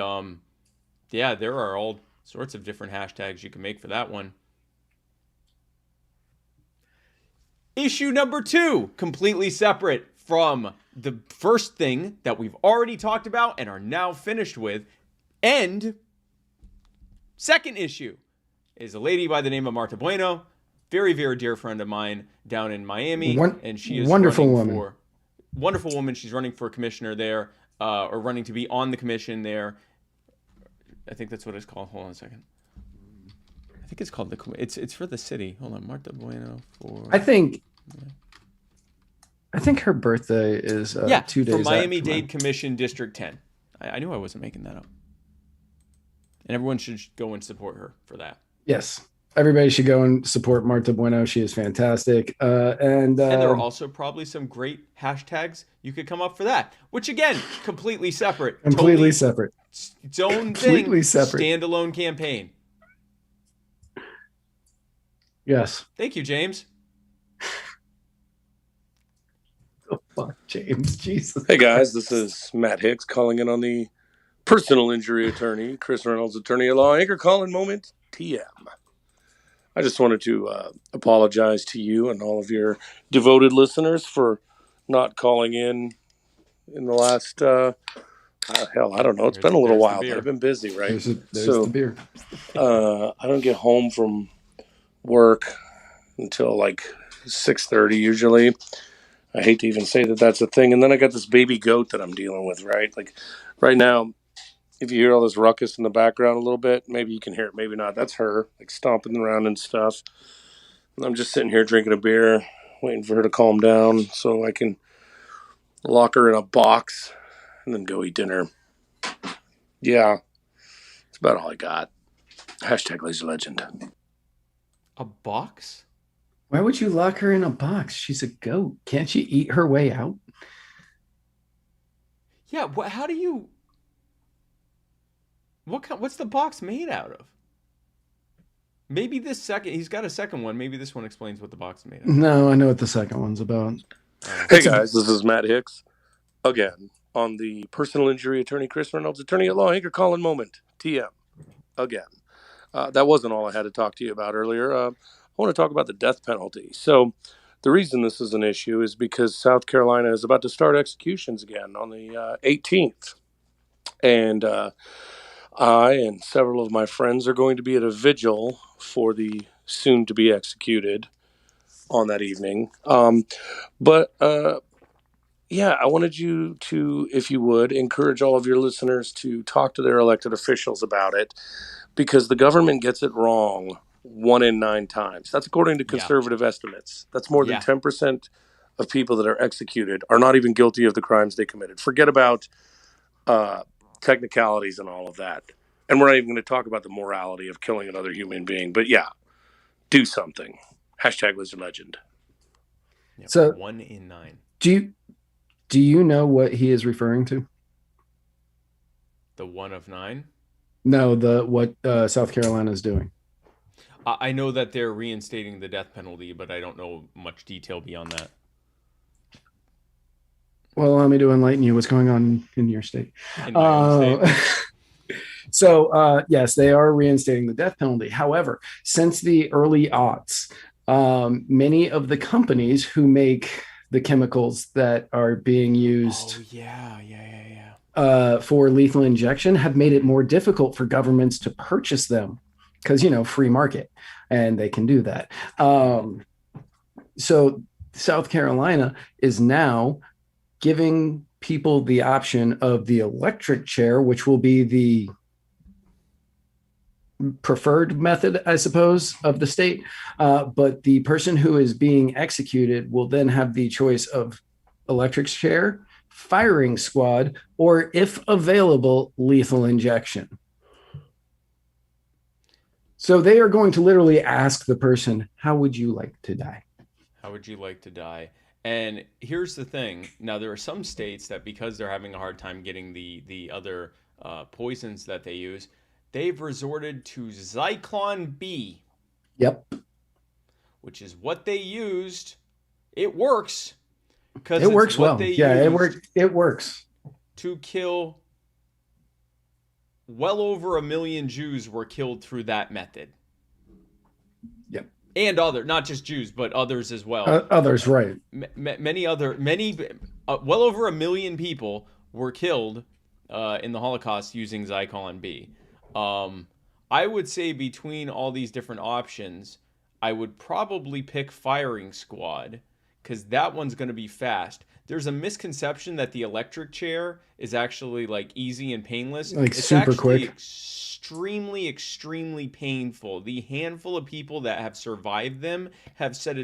there are all sorts of different hashtags you can make for that one. Issue number 2, completely separate from the first thing that we've already talked about and are now finished with. And second issue is a lady by the name of Martha Bueno, very, very dear friend of mine down in Miami. And she is wonderful woman. Wonderful woman. She's running for commissioner there, or running to be on the commission there. I think that's what it's called. Hold on a second. I think it's called it's for the city. Hold on, Martha Bueno for. I think her birthday is 2 days for Miami-Dade Commission District 10. I knew I wasn't making that up. And everyone should go and support her for that. Yes. Everybody should go and support Martha Bueno. She is fantastic. And there are also probably some great hashtags you could come up for that, which again, completely separate. Completely separate. Its own completely thing. Separate. Standalone campaign. Yes. Thank you, James. Oh, fuck, James. Jesus. Hey, guys. This is Matt Hicks calling in on the personal injury attorney, Chris Reynolds, attorney at law, Anchor Calling Moment, TM. I just wanted to apologize to you and all of your devoted listeners for not calling in the last, I don't know. It's been a little while. I've been busy, right? There's the beer. I don't get home from work until like 6:30 usually. I hate to even say that that's a thing. And then I got this baby goat that I'm dealing with, right? Like right now, if you hear all this ruckus in the background a little bit, maybe you can hear it, maybe not. That's her, like stomping around and stuff. I'm just sitting here drinking a beer, waiting for her to calm down so I can lock her in a box and then go eat dinner. Yeah, that's about all I got. Hashtag lazy legend. A box? Why would you lock her in a box? She's a goat. Can't she eat her way out? Yeah, how do you... What's the box made out of? Maybe this second... He's got a second one. Maybe this one explains what the box is made out of. No, I know what the second one's about. Hey guys, this is Matt Hicks. Again, on the personal injury attorney, Chris Reynolds, attorney at law, Anchor Calling Moment, TM. Again. That wasn't all I had to talk to you about earlier. I want to talk about the death penalty. So the reason this is an issue is because South Carolina is about to start executions again on the 18th. And I and several of my friends are going to be at a vigil for the soon-to-be executed on that evening. Yeah, I wanted you to, if you would, encourage all of your listeners to talk to their elected officials about it, because the government gets it wrong 1 in 9 times. That's according to conservative estimates. That's more than 10% of people that are executed are not even guilty of the crimes they committed. Forget about technicalities and all of that. And we're not even going to talk about the morality of killing another human being. But yeah, do something. Hashtag Lizard Legend. Yep, so 1 in 9. Do you know what he is referring to? The 1 of 9? No, what South Carolina is doing. I know that they're reinstating the death penalty, but I don't know much detail beyond that. Well, allow me to enlighten you. What's going on in your state? In my own state. So, yes, they are reinstating the death penalty. However, since the early aughts, many of the companies who make the chemicals that are being used for lethal injection have made it more difficult for governments to purchase them because, free market, and they can do that. So South Carolina is now giving people the option of the electric chair, which will be the preferred method, I suppose, of the state. But the person who is being executed will then have the choice of electric chair, firing squad, or, if available, lethal injection. So they are going to literally ask the person, how would you like to die? How would you like to die? And here's the thing. Now, there are some states that, because they're having a hard time getting the other poisons that they use, they've resorted to Zyklon B. Yep. Which is what they used. It works. Because it works well. Yeah, it works. To kill well over 1 million Jews were killed through that method. Yep. And not just Jews, but others as well. Others, right. Well over 1 million people were killed in the Holocaust using Zyklon B. I would say between all these different options, I would probably pick firing squad, because that one's going to be fast. There's a misconception that the electric chair is actually like easy and painless. It's super quick. Extremely, extremely painful. The handful of people that have survived them have said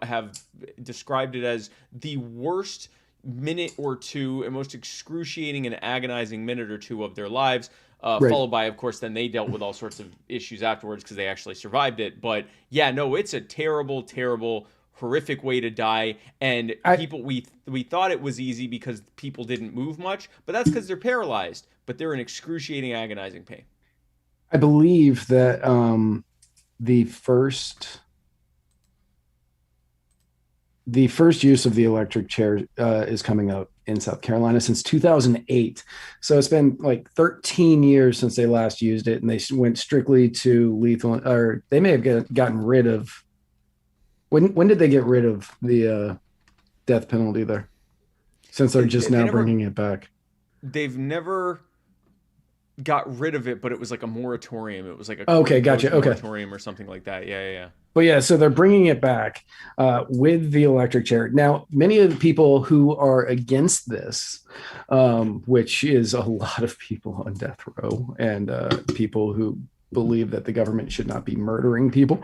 have described it as the worst minute or two and most excruciating and agonizing minute or two of their lives. Right. Followed by, of course, then they dealt with all sorts of issues afterwards because they actually survived it. But yeah, no, it's a terrible, terrible, horrific way to die. And we thought it was easy because people didn't move much, but that's because they're paralyzed. But they're in excruciating, agonizing pain. I believe that the first use of the electric chair is coming out in South Carolina since 2008. So it's been like 13 years since they last used it, and they went strictly to lethal, or they may have gotten rid of. When did they get rid of the death penalty there? Since they're just now bringing it back. They've never got rid of it, but it was like a moratorium. It was like a gotcha. moratorium or something like that. Yeah. But yeah, so they're bringing it back with the electric chair. Now, many of the people who are against this, which is a lot of people on death row and people who believe that the government should not be murdering people,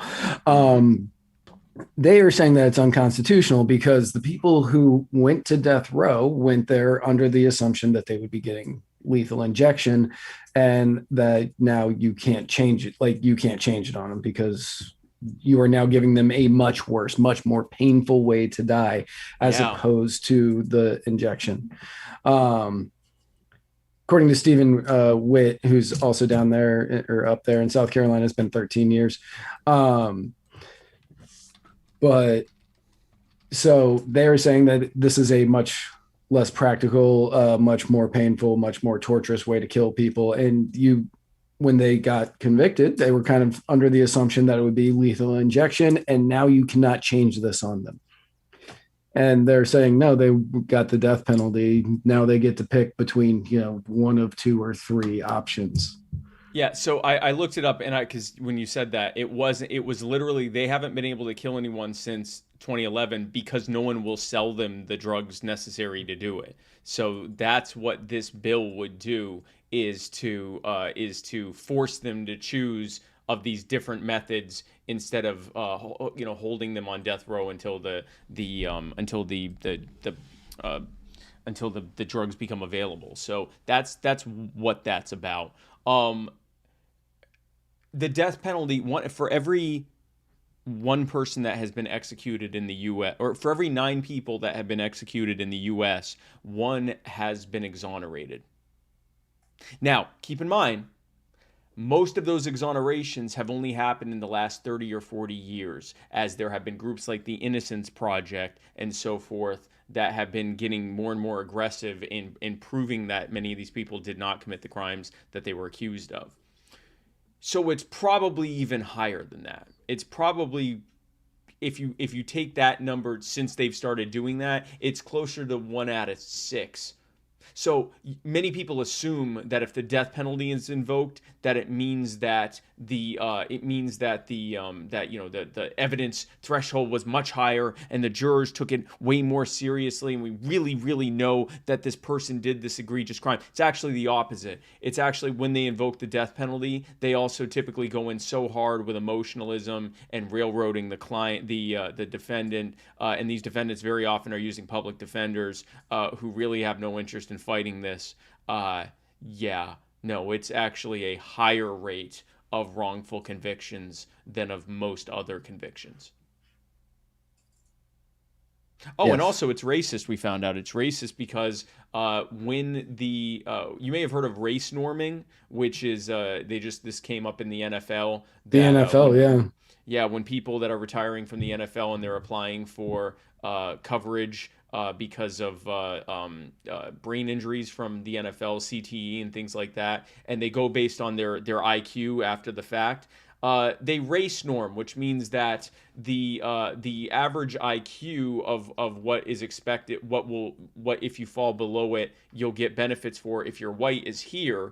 they are saying that it's unconstitutional because the people who went to death row went there under the assumption that they would be getting lethal injection, and that now you can't change it. Like, you can't change it on them because you are now giving them a much worse, much more painful way to die as opposed to the injection. According to Stephen Witt, who's also down there or up there in South Carolina, it's been 13 years. But so they're saying that this is a much less practical, much more painful, much more torturous way to kill people. And when they got convicted, they were kind of under the assumption that it would be lethal injection. And now you cannot change this on them. And they're saying, no, they got the death penalty. Now they get to pick between, one of two or three options. Yeah, so I looked it up, and because when you said that, it was literally, they haven't been able to kill anyone since 2011 because no one will sell them the drugs necessary to do it. So that's what this bill would do, is to force them to choose of these different methods instead of holding them on death row until the drugs become available. So that's what that's about. The death penalty, for every one person that has been executed in the U.S., or for every 9 people that have been executed in the U.S., 1 has been exonerated. Now, keep in mind, most of those exonerations have only happened in the last 30 or 40 years, as there have been groups like the Innocence Project and so forth that have been getting more and more aggressive in proving that many of these people did not commit the crimes that they were accused of. So it's probably even higher than that. It's probably, if you take that number since they've started doing that, it's closer to 1 out of 6. So many people assume that if the death penalty is invoked, that it means that the evidence threshold was much higher and the jurors took it way more seriously, and we really, really know that this person did this egregious crime. It's actually the opposite. It's actually, when they invoke the death penalty, they also typically go in so hard with emotionalism and railroading the client, the defendant, and these defendants very often are using public defenders who really have no interest in fighting this. It's actually a higher rate of wrongful convictions than of most other convictions. Oh, yes. And also it's racist. We found out it's racist because when you may have heard of race norming, which is this came up in the NFL. Yeah, when people that are retiring from the NFL and they're applying for coverage because of brain injuries from the NFL, CTE, and things like that, and they go based on their IQ after the fact. They race norm, which means that the average IQ of what is expected, what if you fall below it, you'll get benefits for. If you're white, is here,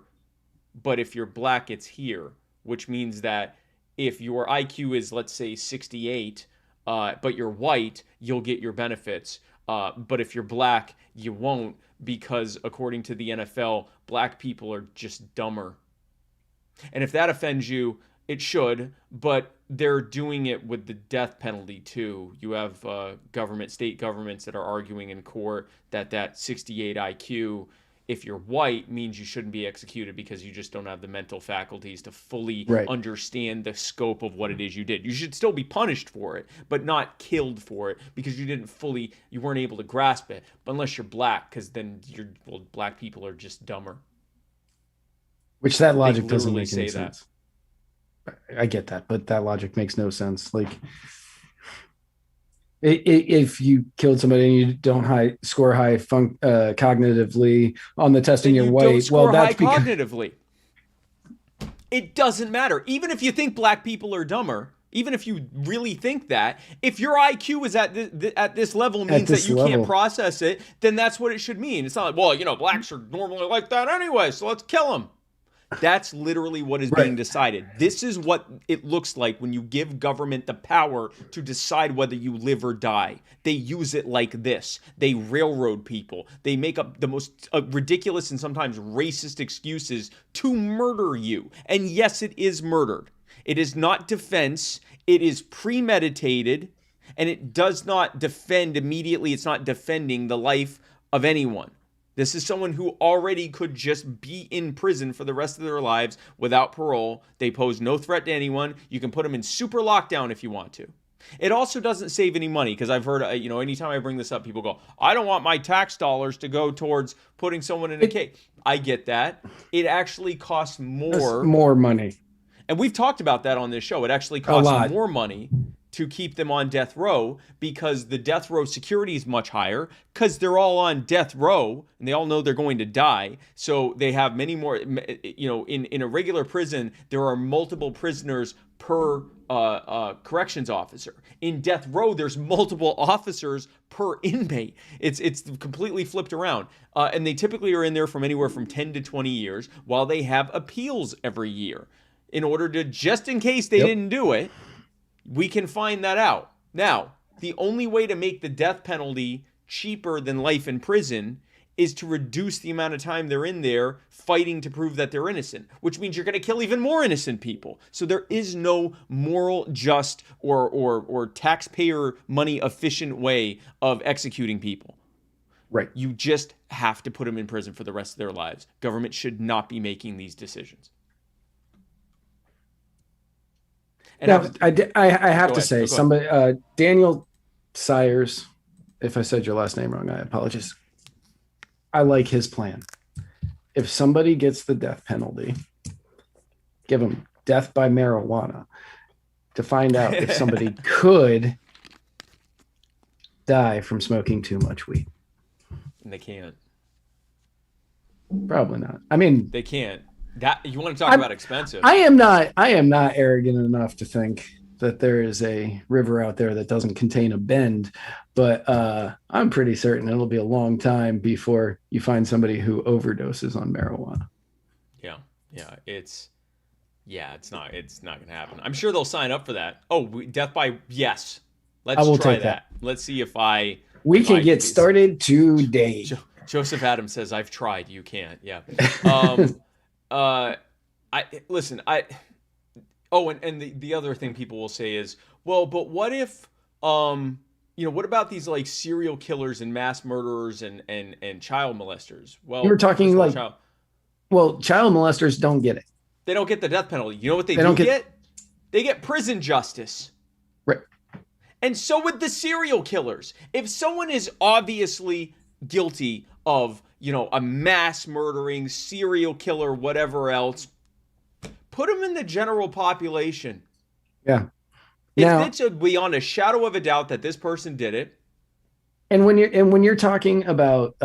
but if you're black, it's here, which means that if your IQ is, let's say, 68, but you're white, you'll get your benefits. But if you're black, you won't, because according to the NFL, black people are just dumber. And if that offends you, it should, but they're doing it with the death penalty too. You have state governments that are arguing in court that 68 IQ, if you're white, means you shouldn't be executed because you just don't have the mental faculties to fully understand the scope of what it is you did. You should still be punished for it, but not killed for it because you weren't able to grasp it. But unless you're black, because then black people are just dumber. Which that logic doesn't make any sense. I get that, but that logic makes no sense. Like, if you killed somebody and you don't score high cognitively on the testing, you're white. Well, that's cognitively. It doesn't matter. Even if you think black people are dumber, even if you really think that, if your IQ is at this level means that you can't process it, then that's what it should mean. It's not like, blacks are normally like that anyway, so let's kill them. That's literally what is being decided. This is what it looks like when you give government the power to decide whether you live or die. They use it like this. They railroad people. They make up the most ridiculous and sometimes racist excuses to murder you. And yes, it is murdered. It is not defense. It is premeditated. And it does not defend immediately. It's not defending the life of anyone. This is someone who already could just be in prison for the rest of their lives without parole. They pose no threat to anyone. You can put them in super lockdown if you want to. It also doesn't save any money, because I've heard, anytime I bring this up, people go, I don't want my tax dollars to go towards putting someone in a cage. I get that. It actually costs more money. And we've talked about that on this show. It actually costs more money to keep them on death row, because the death row security is much higher, because they're all on death row and they all know they're going to die. So they have many more, in a regular prison, there are multiple prisoners per corrections officer. In death row, there's multiple officers per inmate. It's completely flipped around. And they typically are in there from anywhere from 10 to 20 years, while they have appeals every year in order to, just in case they didn't do it, we can find that out. Now, the only way to make the death penalty cheaper than life in prison is to reduce the amount of time they're in there fighting to prove that they're innocent, which means you're going to kill even more innocent people. So there is no moral, just, or taxpayer money efficient way of executing people. Right. You just have to put them in prison for the rest of their lives. Government should not be making these decisions. And now, I have to say, somebody, Daniel Sires, if I said your last name wrong, I apologize. I like his plan. If somebody gets the death penalty, give them death by marijuana to find out if somebody could die from smoking too much weed. And they can't. Probably not. I mean, they can't. That you want to talk about expensive? I am not arrogant enough to think that there is a river out there that doesn't contain a bend, but I'm pretty certain it'll be a long time before you find somebody who overdoses on marijuana. Yeah, it's not going to happen. I'm sure they'll sign up for that. Oh, death by yes. Let's try that. Let's see if we can get started today. Joseph Adams says, "I've tried. You can't." Yeah. And the other thing people will say is, well, but what if, what about these like serial killers and mass murderers and child molesters? Well, you were talking like, child molesters don't get it. They don't get the death penalty. You know what they do get? They get prison justice. Right. And so would the serial killers. If someone is obviously guilty of, a mass murdering serial killer, whatever else, put them in the general population. Yeah. If it's beyond a shadow of a doubt that this person did it. And when you're talking about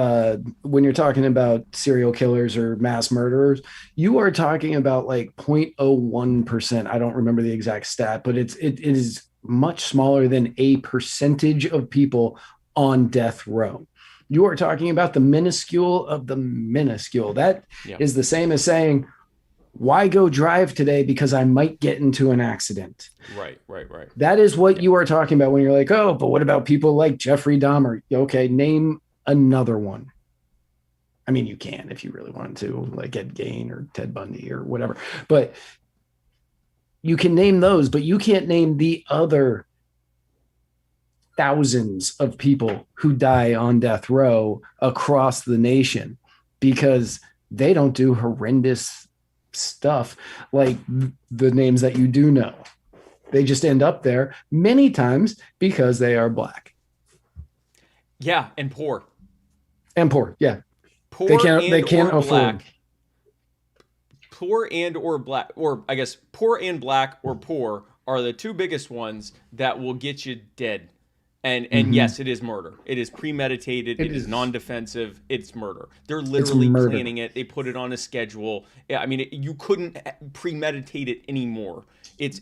serial killers or mass murderers, you are talking about like 0.01%. I don't remember the exact stat, but it is much smaller than a percentage of people on death row. You are talking about the minuscule of the minuscule. That is the same as saying, why go drive today because I might get into an accident? Right. That is what you are talking about when you're like, oh, but what about people like Jeffrey Dahmer? Okay, name another one. I mean, you can if you really want to, like Ed Gein or Ted Bundy or whatever. But you can name those, but you can't name the other thousands of people who die on death row across the nation because they don't do horrendous stuff like the names that you do know. They just end up there many times because they are black. Yeah, and poor. Yeah. Poor they can't afford. Black. Poor and or black, or I guess poor and black or poor are the two biggest ones that will get you dead. And yes, it is murder. It is premeditated. It is non-defensive. It's murder. They're literally planning it. They put it on a schedule. Yeah, I mean, you couldn't premeditate it anymore. It's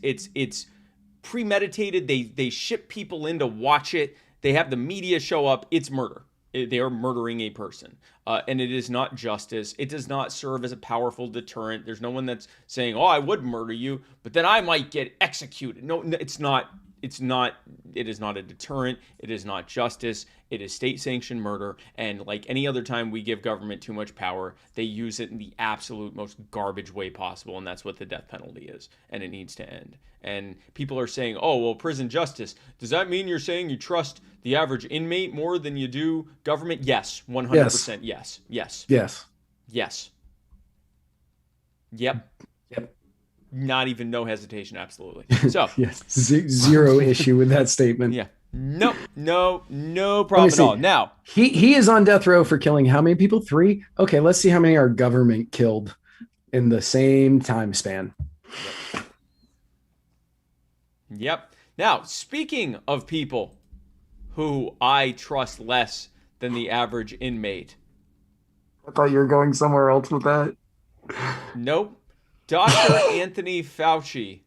premeditated. They ship people in to watch it. They have the media show up. It's murder. They are murdering a person. And it is not justice. It does not serve as a powerful deterrent. There's no one that's saying, oh, I would murder you, but then I might get executed. No, it's not. it is not a deterrent. It is not justice. It is state-sanctioned murder. And like any other time we give government too much power, they use it in the absolute most garbage way possible. And that's what the death penalty is. And it needs to end. And people are saying, oh, well, prison justice. Does that mean you're saying you trust the average inmate more than you do government? Yes. 100%. Yes. Yes. Yes. Yes. Yep. Not even no hesitation. Absolutely. So yes, zero issue with that statement. Yeah. No problem at all. Now he is on death row for killing how many people? 3. Okay, let's see how many our government killed in the same time span. Yep. Now, speaking of people who I trust less than the average inmate. I thought you were going somewhere else with that. Nope. Dr. Anthony Fauci.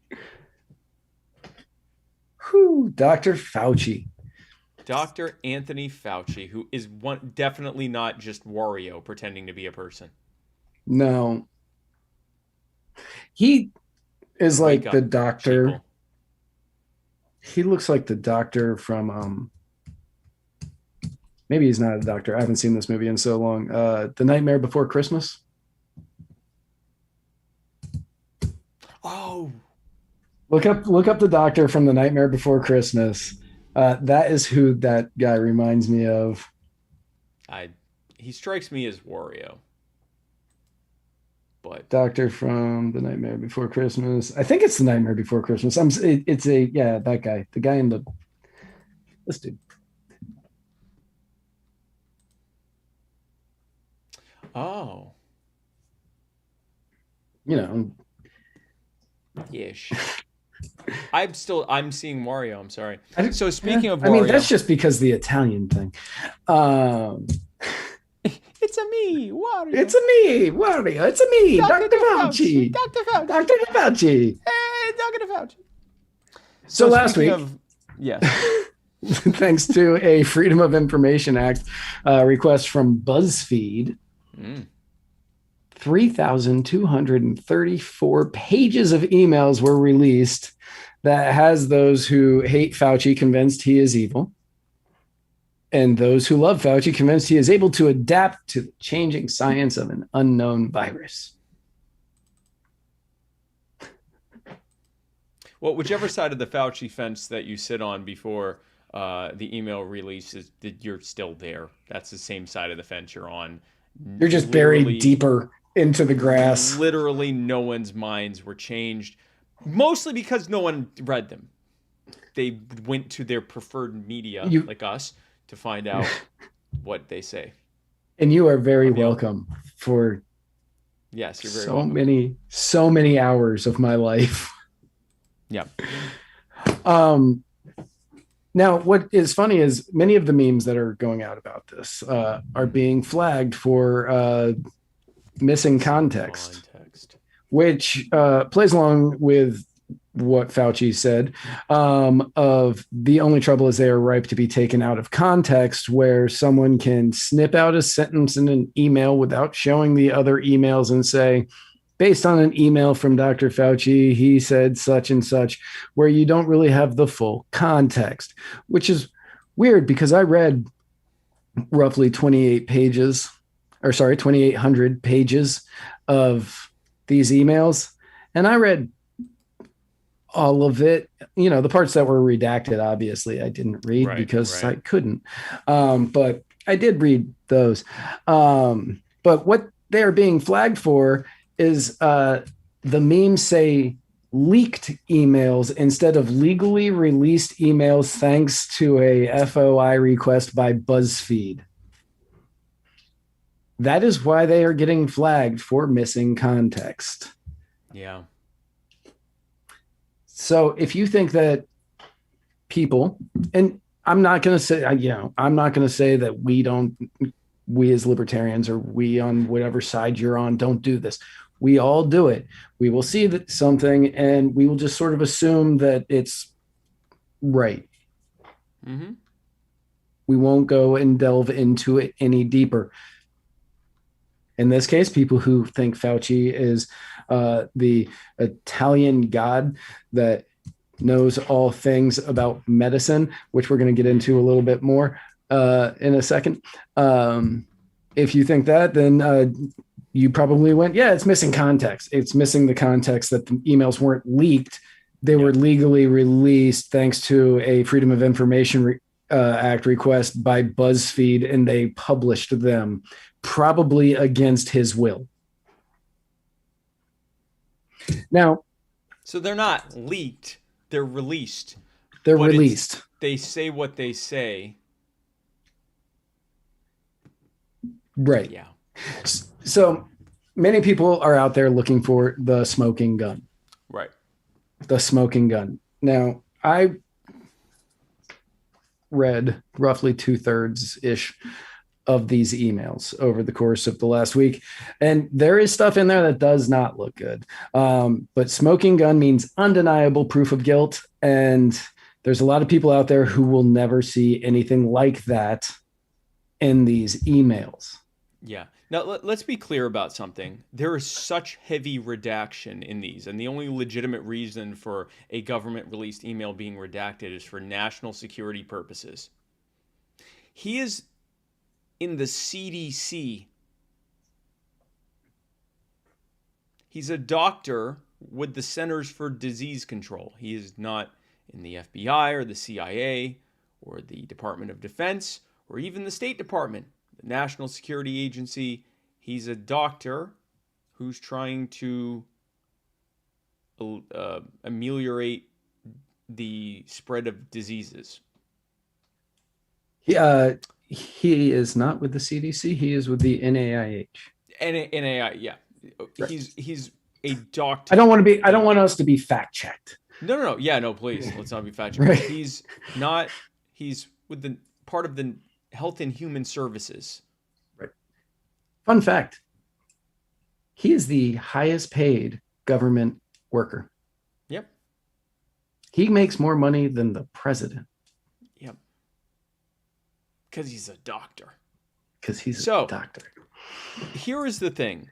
Dr. Fauci. Dr. Anthony Fauci, who is definitely not just Wario pretending to be a person. No. He is like the doctor. People. He looks like the doctor from maybe he's not a doctor. I haven't seen this movie in so long. The Nightmare Before Christmas. Oh, look up the doctor from The Nightmare Before Christmas. That is who that guy reminds me of. He strikes me as Wario. But doctor from The Nightmare Before Christmas. I think it's The Nightmare Before Christmas. That guy. The guy in this dude. Oh. Ish. I'm seeing Mario. I'm sorry. So speaking of Mario, that's just because the Italian thing. It's a me, Wario. It's a me, Wario. It's a me, Dr. Fauci. Dr. Fauci. Dr. Fauci. Hey, Dr. Fauci. So last week, yes. Thanks to a Freedom of Information Act request from BuzzFeed. 3,234 pages of emails were released that has those who hate Fauci convinced he is evil, and those who love Fauci convinced he is able to adapt to the changing science of an unknown virus. Well, whichever side of the Fauci fence that you sit on before the email release is that you're still there. That's the same side of the fence you're on. You're just buried deeper into the grass. Literally no one's minds were changed, mostly because no one read them. They went to their preferred media, like us, to find out what they say. And you are very welcome for yes, you're very welcome. so many hours of my life. Yeah. Now, what is funny is many of the memes that are going out about this are being flagged for missing context, which plays along with what Fauci said of the only trouble is they are ripe to be taken out of context, where someone can snip out a sentence in an email without showing the other emails and say, based on an email from Dr. Fauci, he said such and such, where you don't really have the full context, which is weird because I read roughly 2,800 pages of these emails, and I read all of it. The parts that were redacted, obviously, I didn't read because I couldn't. But I did read those. But what they're being flagged for is the memes say leaked emails instead of legally released emails, thanks to a FOI request by BuzzFeed. That is why they are getting flagged for missing context. Yeah. So if you think that people, and I'm not going to say, I'm not going to say that we as libertarians or we on whatever side you're on, don't do this. We all do it. We will see that something and we will just sort of assume that it's right. Mm-hmm. We won't go and delve into it any deeper. In this case, people who think Fauci is the Italian god that knows all things about medicine, which we're going to get into a little bit more in a second. If you think that, then you probably went, yeah, it's missing context. It's missing the context that the emails weren't leaked. They were legally released thanks to a Freedom of Information Act request by BuzzFeed, and they published them probably against his will. Now, so they're not leaked, they're released. They're released. They say what they say. Right. Yeah. So many people are out there looking for the smoking gun. Right. The smoking gun. Now, I read roughly 2/3 ish of these emails over the course of the last week, and there is stuff in there that does not look good. But smoking gun means undeniable proof of guilt, and there's a lot of people out there who will never see anything like that in these emails. Yeah. Now, let's be clear about something. There is such heavy redaction in these, and the only legitimate reason for a government-released email being redacted is for national security purposes. He is in the CDC. He's a doctor with the Centers for Disease Control. He is not in the FBI or the CIA or the Department of Defense or even the State Department, the National Security Agency. He's a doctor who's trying to ameliorate the spread of diseases. He is not with the CDC. He is with the NIH. NIH, yeah. Right. He's a doctor. I don't want us to be fact checked. No. Yeah, no, please. Let's not be fact checked. Right. He's with the part of the Health and Human Services. Right. Fun fact. He is the highest paid government worker. Yep. He makes more money than the president. Yep. Because he's a doctor. Because he's a doctor. Here is the thing.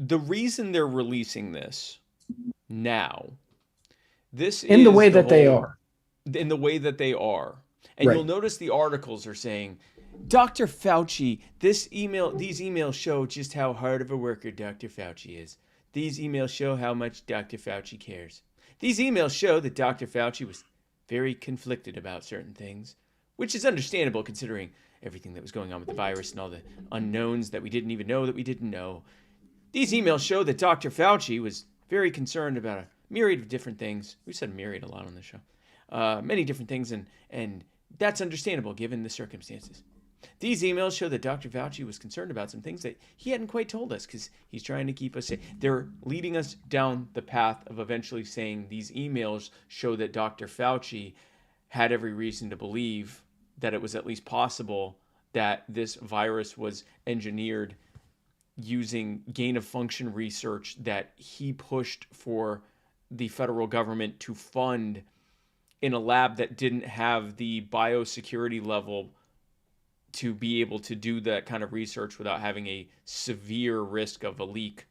The reason they're releasing this now, in the way that they are. In the way that they are. And you'll notice the articles are saying, Dr. Fauci, these emails show just how hard of a worker Dr. Fauci is. These emails show how much Dr. Fauci cares. These emails show that Dr. Fauci was very conflicted about certain things, which is understandable considering everything that was going on with the virus and all the unknowns that we didn't even know that we didn't know. These emails show that Dr. Fauci was very concerned about a myriad of different things. We've said myriad a lot on this show. Many different things, and that's understandable given the circumstances. These emails show that Dr. Fauci was concerned about some things that he hadn't quite told us because he's trying to keep us safe. They're leading us down the path of eventually saying these emails show that Dr. Fauci had every reason to believe that it was at least possible that this virus was engineered using gain-of-function research that he pushed for the federal government to fund in a lab that didn't have the biosecurity level to be able to do that kind of research without having a severe risk of a leak.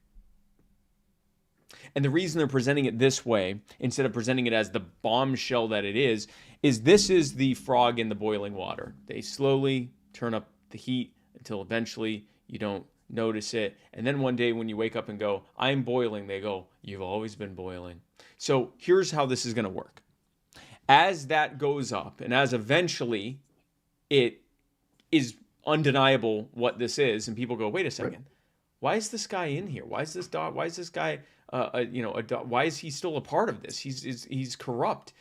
And the reason they're presenting it this way, instead of presenting it as the bombshell that it is this is the frog in the boiling water. They slowly turn up the heat until eventually you don't notice it. And then one day when you wake up and go, I'm boiling, they go, you've always been boiling. So here's how this is going to work. As that goes up, and as eventually it is undeniable what this is, and people go, wait a second, why is this guy in here? Why is this dog? Why is this guy? Why is he still a part of this? He's corrupt.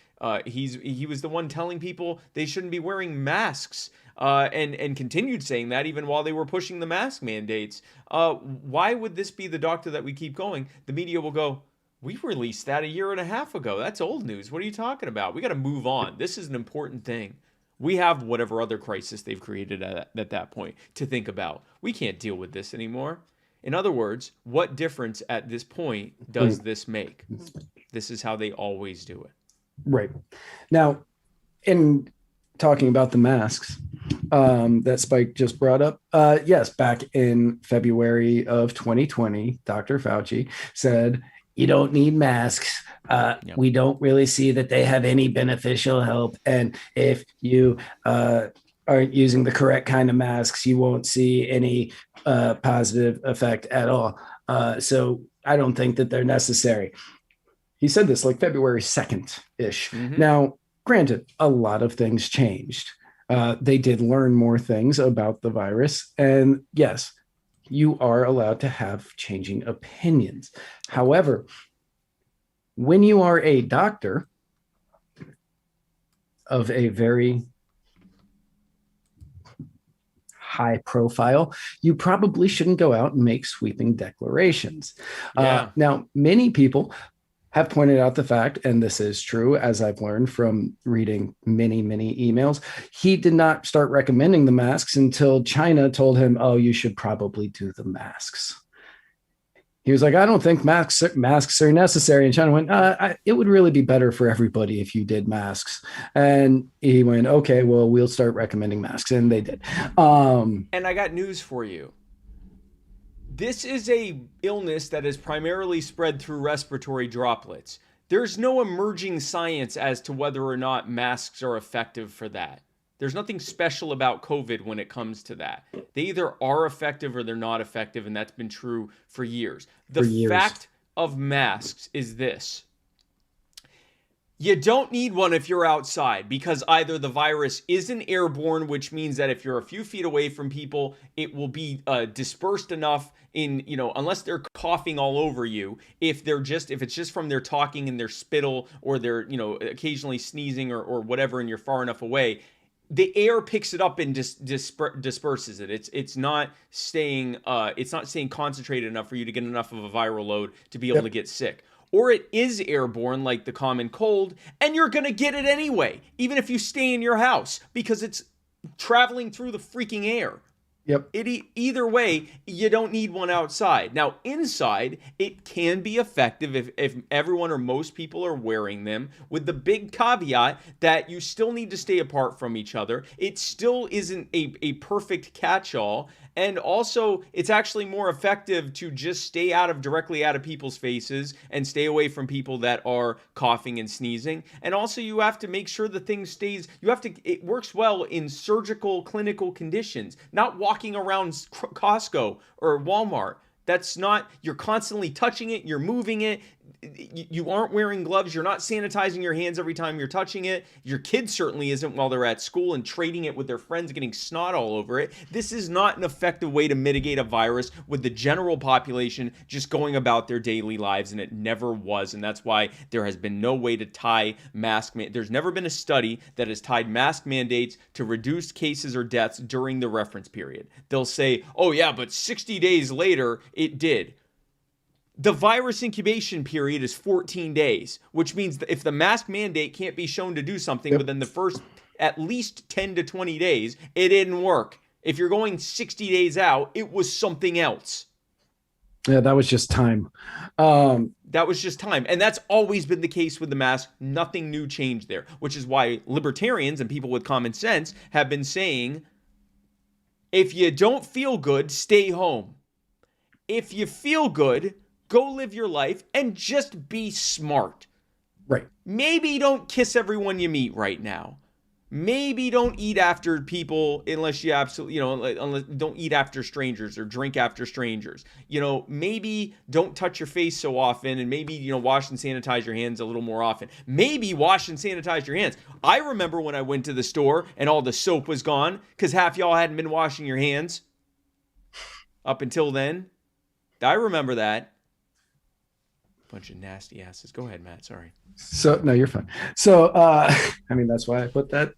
He was the one telling people they shouldn't be wearing masks, and continued saying that even while they were pushing the mask mandates. Why would this be the doctor that we keep going? The media will go, we released that 1.5 years ago. That's old news. What are you talking about? We got to move on. This is an important thing. We have whatever other crisis they've created at that point to think about. We can't deal with this anymore. In other words, what difference at this point does this make? This is how they always do it. Right. Now, in talking about the masks that Spike just brought up, yes, back in February of 2020, Dr. Fauci said, you don't need masks. We don't really see that they have any beneficial help. And if you aren't using the correct kind of masks, you won't see any positive effect at all. So I don't think that they're necessary. He said this like February 2nd-ish. Mm-hmm. Now, granted, a lot of things changed. They did learn more things about the virus. And yes, you are allowed to have changing opinions. However, when you are a doctor of a very high profile, you probably shouldn't go out and make sweeping declarations. Now, many people have pointed out the fact, and this is true, as I've learned from reading many, many emails, he did not start recommending the masks until China told him, oh, you should probably do the masks. He was like, I don't think masks are necessary. And China went, it would really be better for everybody if you did masks. And he went, okay, well, we'll start recommending masks. And they did. And I got news for you. This is a illness that is primarily spread through respiratory droplets. There's no emerging science as to whether or not masks are effective for that. There's nothing special about COVID when it comes to that. They either are effective or they're not effective, and that's been true for years. The fact of masks is this. You don't need one if you're outside, because either the virus isn't airborne, which means that if you're a few feet away from people, it will be dispersed enough in, unless they're coughing all over you. If it's just from their talking and their spittle, or they're, occasionally sneezing or whatever, and you're far enough away, the air picks it up and disperses it. It's not staying concentrated enough for you to get enough of a viral load to be able to get sick. Or it is airborne, like the common cold, and you're going to get it anyway, even if you stay in your house, because it's traveling through the freaking air. Yep. Either way, you don't need one outside. Now, inside, it can be effective if everyone or most people are wearing them, with the big caveat that you still need to stay apart from each other. It still isn't a perfect catch-all. And also, it's actually more effective to just stay directly out of people's faces and stay away from people that are coughing and sneezing. And also, you have to make sure the thing stays, it works well in surgical, clinical conditions, not walking around Costco or Walmart. That's not, you're constantly touching it, you're moving it, you aren't wearing gloves, you're not sanitizing your hands every time you're touching it. Your kid certainly isn't while they're at school and trading it with their friends, getting snot all over it. This is not an effective way to mitigate a virus with the general population just going about their daily lives, and it never was. And that's why there has been no way to tie there's never been a study that has tied mask mandates to reduced cases or deaths during the reference period. They'll say, oh yeah, but 60 days later it did. The virus incubation period is 14 days, which means that if the mask mandate can't be shown to do something within the first at least 10 to 20 days, it didn't work. If you're going 60 days out, it was something else. Yeah, that was just time. That was just time. And that's always been the case with the mask. Nothing new changed there, which is why libertarians and people with common sense have been saying, if you don't feel good, stay home. If you feel good, go live your life and just be smart. Right. Maybe don't kiss everyone you meet right now. Maybe don't eat after people unless you absolutely, don't eat after strangers or drink after strangers. Maybe don't touch your face so often, and maybe, wash and sanitize your hands a little more often. Maybe wash and sanitize your hands. I remember when I went to the store and all the soap was gone because half y'all hadn't been washing your hands up until then. I remember that. Bunch of nasty asses. Go ahead, Matt. Sorry. So, no, you're fine. So, that's why I put that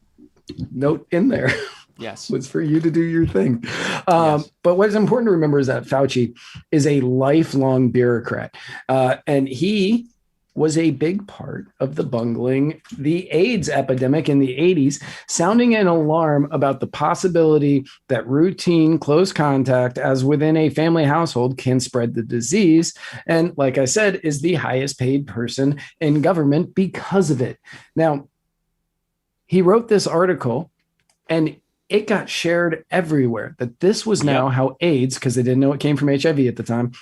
note in there. Yes. Was for you to do your thing. Yes. But what is important to remember is that Fauci is a lifelong bureaucrat. And he was a big part of the bungling the AIDS epidemic in the 80s, sounding an alarm about the possibility that routine close contact as within a family household can spread the disease. And like I said, is the highest paid person in government because of it. Now, he wrote this article and it got shared everywhere that this was now how AIDS, because they didn't know it came from HIV at the time,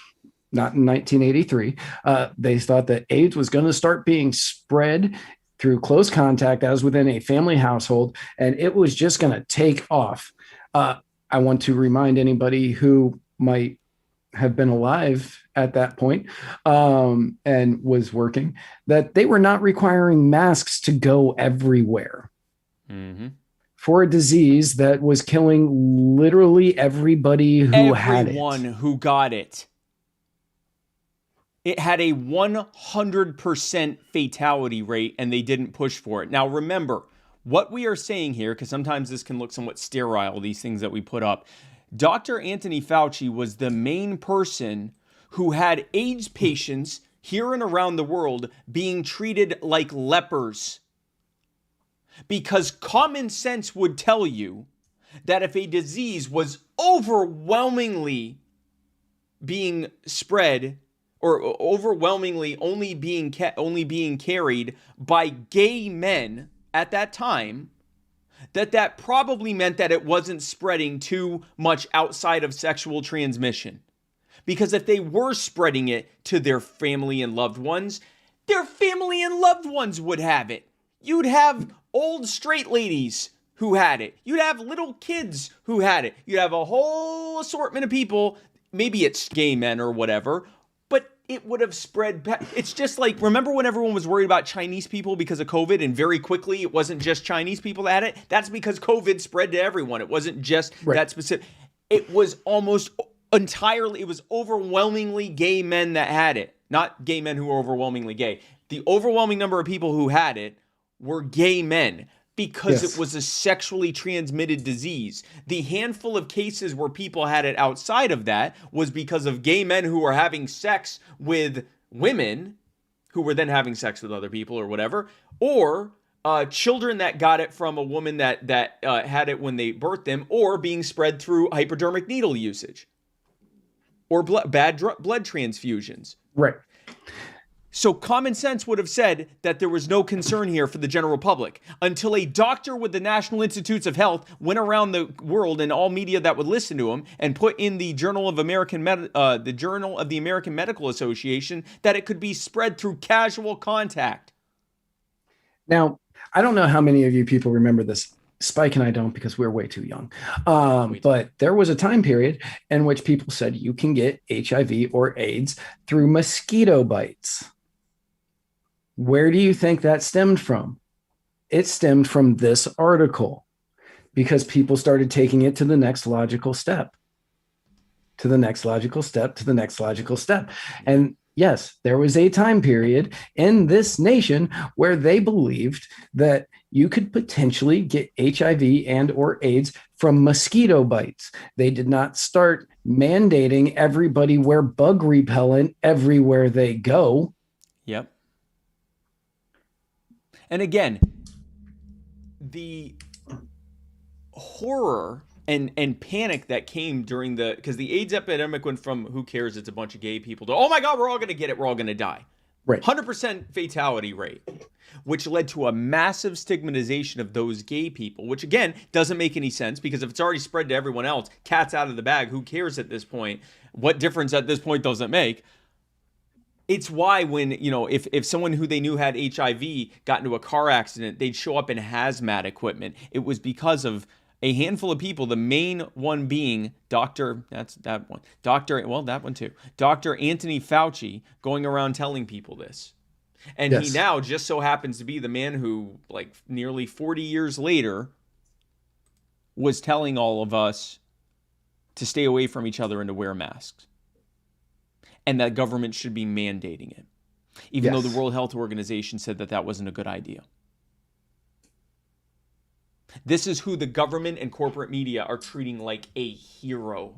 not in 1983. They thought that AIDS was going to start being spread through close contact as within a family household, and it was just going to take off. I want to remind anybody who might have been alive at that point and was working that they were not requiring masks to go everywhere for a disease that was killing literally everybody who had it. Everyone who got it. It had a 100% fatality rate, and they didn't push for it. Now, remember, what we are saying here, because sometimes this can look somewhat sterile, these things that we put up. Dr. Anthony Fauci was the main person who had AIDS patients here and around the world being treated like lepers. Because common sense would tell you that if a disease was overwhelmingly being spread or overwhelmingly only being carried by gay men at that time, that probably meant that it wasn't spreading too much outside of sexual transmission. Because if they were spreading it to their family and loved ones, their family and loved ones would have it. You'd have old straight ladies who had it. You'd have little kids who had it. You'd have a whole assortment of people, maybe it's gay men or whatever, but it would have spread. It's just like, remember when everyone was worried about Chinese people because of COVID, and very quickly it wasn't just Chinese people that had it? That's because COVID spread to everyone. It wasn't just that specific. It was almost entirely, it was overwhelmingly gay men that had it. Not gay men who were overwhelmingly gay. The overwhelming number of people who had it were gay men because it was a sexually transmitted disease. The handful of cases where people had it outside of that was because of gay men who were having sex with women who were then having sex with other people or whatever, or children that got it from a woman that had it when they birthed them, or being spread through hypodermic needle usage or bad blood transfusions. Right. So common sense would have said that there was no concern here for the general public until a doctor with the National Institutes of Health went around the world and all media that would listen to him and put in the Journal of the American Medical Association that it could be spread through casual contact. Now, I don't know how many of you people remember this. Spike and I don't, because we're way too young. But there was a time period in which people said you can get HIV or AIDS through mosquito bites. Where do you think that stemmed from? It stemmed from this article, because people started taking it to the next logical step, to the next logical step, to the next logical step. And yes, there was a time period in this nation where they believed that you could potentially get HIV and or AIDS from mosquito bites. They did not start mandating everybody wear bug repellent everywhere they go. Yep. And again, the horror and panic that came during because the AIDS epidemic went from who cares, it's a bunch of gay people, to oh my God, we're all going to get it, we're all going to die. Right. 100% fatality rate, which led to a massive stigmatization of those gay people, which again doesn't make any sense, because if it's already spread to everyone else, cat's out of the bag, who cares at this point? What difference at this point does it make? It's why when, if someone who they knew had HIV got into a car accident, they'd show up in hazmat equipment. It was because of a handful of people, the main one being Dr. Anthony Fauci, going around telling people this. And he now just so happens to be the man who, like, nearly 40 years later, was telling all of us to stay away from each other and to wear masks. And that government should be mandating it, even though the World Health Organization said that wasn't a good idea. This is who the government and corporate media are treating like a hero.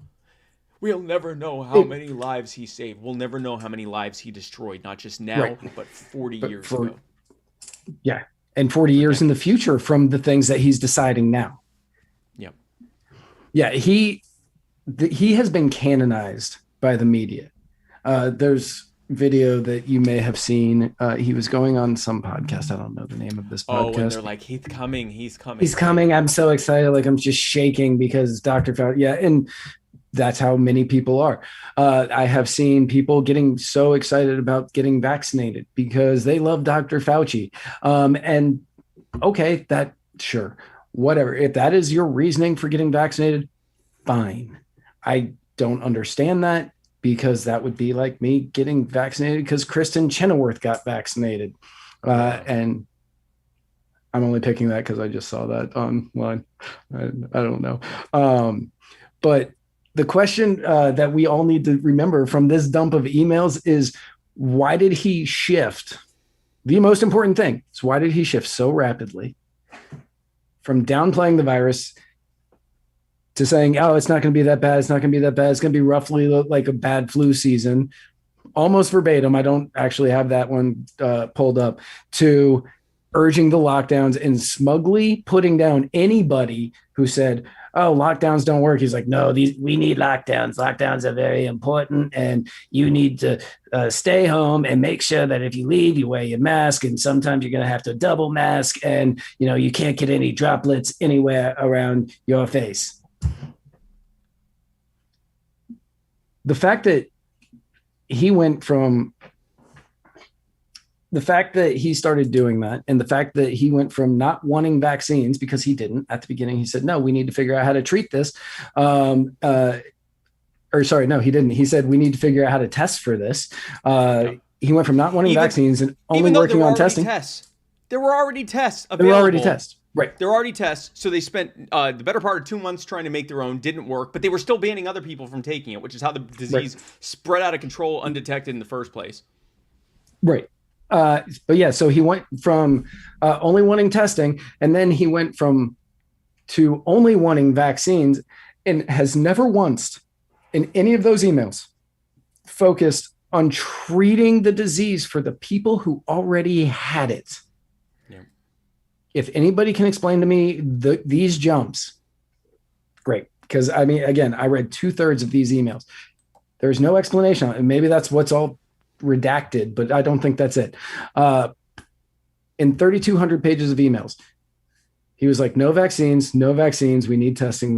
We'll never know how many lives he saved. We'll never know how many lives he destroyed, not just now, but 40 years ago. Yeah, and 40 years in the future from the things that he's deciding now. Yep. Yeah, he has been canonized by the media. There's video that you may have seen. He was going on some podcast. I don't know the name of this podcast. Oh, and they're like, he's coming. He's coming. I'm so excited. Like, I'm just shaking because Dr. Fauci. Yeah. And That's how many people are. I have seen people getting so excited about getting vaccinated because they love Dr. Fauci. And okay, that sure, whatever. If that is your reasoning for getting vaccinated, fine. I don't understand that, because that would be like me getting vaccinated because Kristen Chenoweth got vaccinated. And I'm only picking that because I just saw that online. I don't know. But the question that we all need to remember from this dump of emails is, why did he shift? The most important thing is, why did he shift so rapidly from downplaying the virus to saying, oh, it's not going to be that bad. It's not going to be that bad. It's going to be roughly like a bad flu season, almost verbatim. I don't actually have that one pulled up, to urging the lockdowns and smugly putting down anybody who said, oh, lockdowns don't work. He's like, no, we need lockdowns. Lockdowns are very important. And you need to stay home and make sure that if you leave, you wear your mask. And sometimes you're going to have to double mask. And, you can't get any droplets anywhere around your face. The fact that he started doing that, and the fact that he went from not wanting vaccines, because he didn't at the beginning, he said, no, we need to figure out how to treat this. No, he didn't. He said, we need to figure out how to test for this. He went from not wanting vaccines and only working on testing. There were already tests available. There were already tests. Right. There were already tests. So they spent the better part of 2 months trying to make their own. Didn't work, but they were still banning other people from taking it, which is how the disease spread out of control undetected in the first place. Right. But yeah, so he went from only wanting testing, and then he went to only wanting vaccines, and has never once in any of those emails focused on treating the disease for the people who already had it. Yeah. If anybody can explain to me these jumps, great. Because I mean, again, I read 2/3 of these emails. There's no explanation, and maybe that's what's all redacted, but I don't think that's it. In 3,200 pages of emails, he was like, no vaccines, we need testing,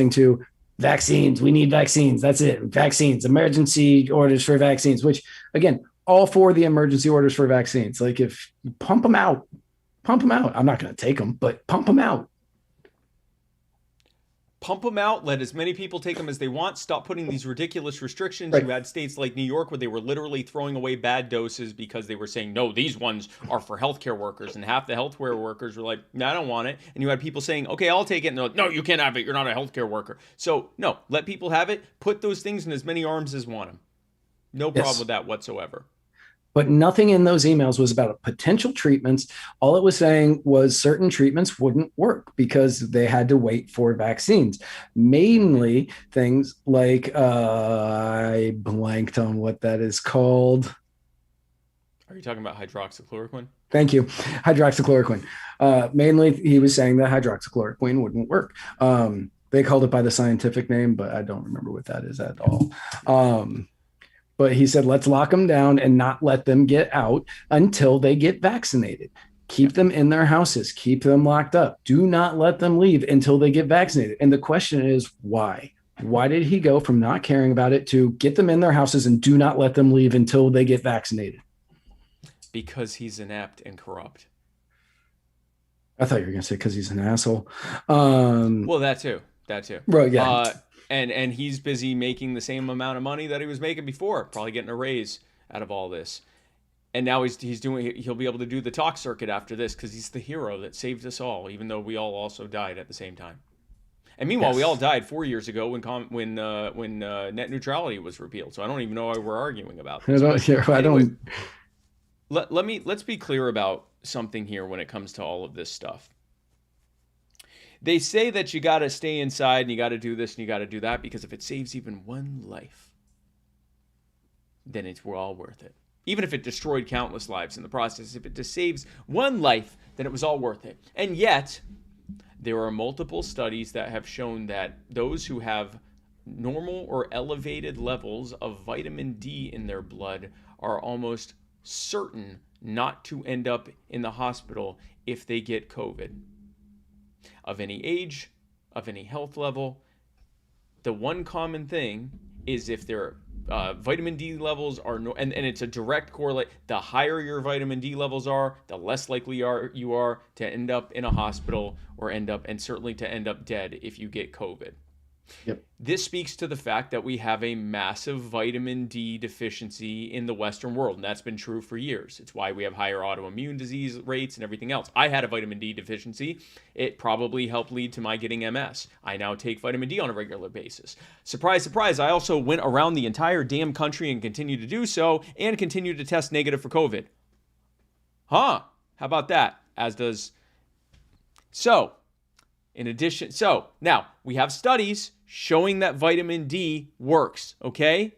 to vaccines, we need vaccines, that's it, vaccines, emergency orders for vaccines, which again, all for the emergency orders for vaccines. Like, if you pump them out, I'm not going to take them, but pump them out. Pump them out, let as many people take them as they want, stop putting these ridiculous restrictions. Right. You had states like New York where they were literally throwing away bad doses because they were saying, no, these ones are for healthcare workers, and half the healthcare workers were like, no, I don't want it. And you had people saying, okay, I'll take it, and they're like, no, you can't have it, you're not a healthcare worker. So no, let people have it, put those things in as many arms as want them. No problem with that whatsoever. But nothing in those emails was about potential treatments. All it was saying was certain treatments wouldn't work because they had to wait for vaccines. Mainly things like, I blanked on what that is called. Are you talking about hydroxychloroquine? Thank you. Hydroxychloroquine. Mainly he was saying that hydroxychloroquine wouldn't work. They called it by the scientific name, but I don't remember what that is at all. But he said, let's lock them down and not let them get out until they get vaccinated. Keep them in their houses. Keep them locked up. Do not let them leave until they get vaccinated. And the question is, why? Why did he go from not caring about it to get them in their houses and do not let them leave until they get vaccinated? Because he's inept and corrupt. I thought you were going to say because he's an asshole. Well, that too. Right, yeah. And he's busy making the same amount of money that he was making before, probably getting a raise out of all this. And now he'll be able to do the talk circuit after this because he's the hero that saved us all, even though we all also died at the same time. And meanwhile, we all died 4 years ago when net neutrality was repealed. So I don't even know why we're arguing about this. Let's be clear about something here when it comes to all of this stuff. They say that you got to stay inside and you got to do this and you got to do that because if it saves even one life, then we're all worth it. Even if it destroyed countless lives in the process, if it just saves one life, then it was all worth it. And yet, there are multiple studies that have shown that those who have normal or elevated levels of vitamin D in their blood are almost certain not to end up in the hospital if they get COVID. Of any age, of any health level, the one common thing is if their vitamin D levels are and it's a direct correlate. The higher your vitamin D levels are, the less likely you are to end up in a hospital or certainly to end up dead if you get COVID. Yep. This speaks to the fact that we have a massive vitamin D deficiency in the Western world, and that's been true for years. It's why we have higher autoimmune disease rates and everything else. I had a vitamin D deficiency. It probably helped lead to my getting MS. I now take vitamin D on a regular basis. Surprise, surprise, I also went around the entire damn country and continue to do so and continue to test negative for COVID. How about that? As does... now we have studies showing that vitamin D works, okay?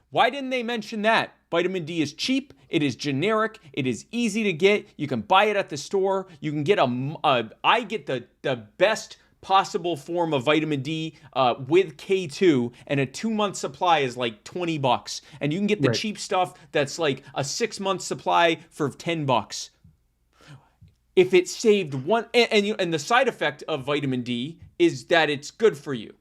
Why didn't they mention that? Vitamin D is cheap, it is generic, it is easy to get, you can buy it at the store, you can get I get the best possible form of vitamin D with K2, and a 2-month supply is like $20, and you can get the cheap stuff that's like a 6-month supply for $10. If it saved one, and the side effect of vitamin D is that it's good for you.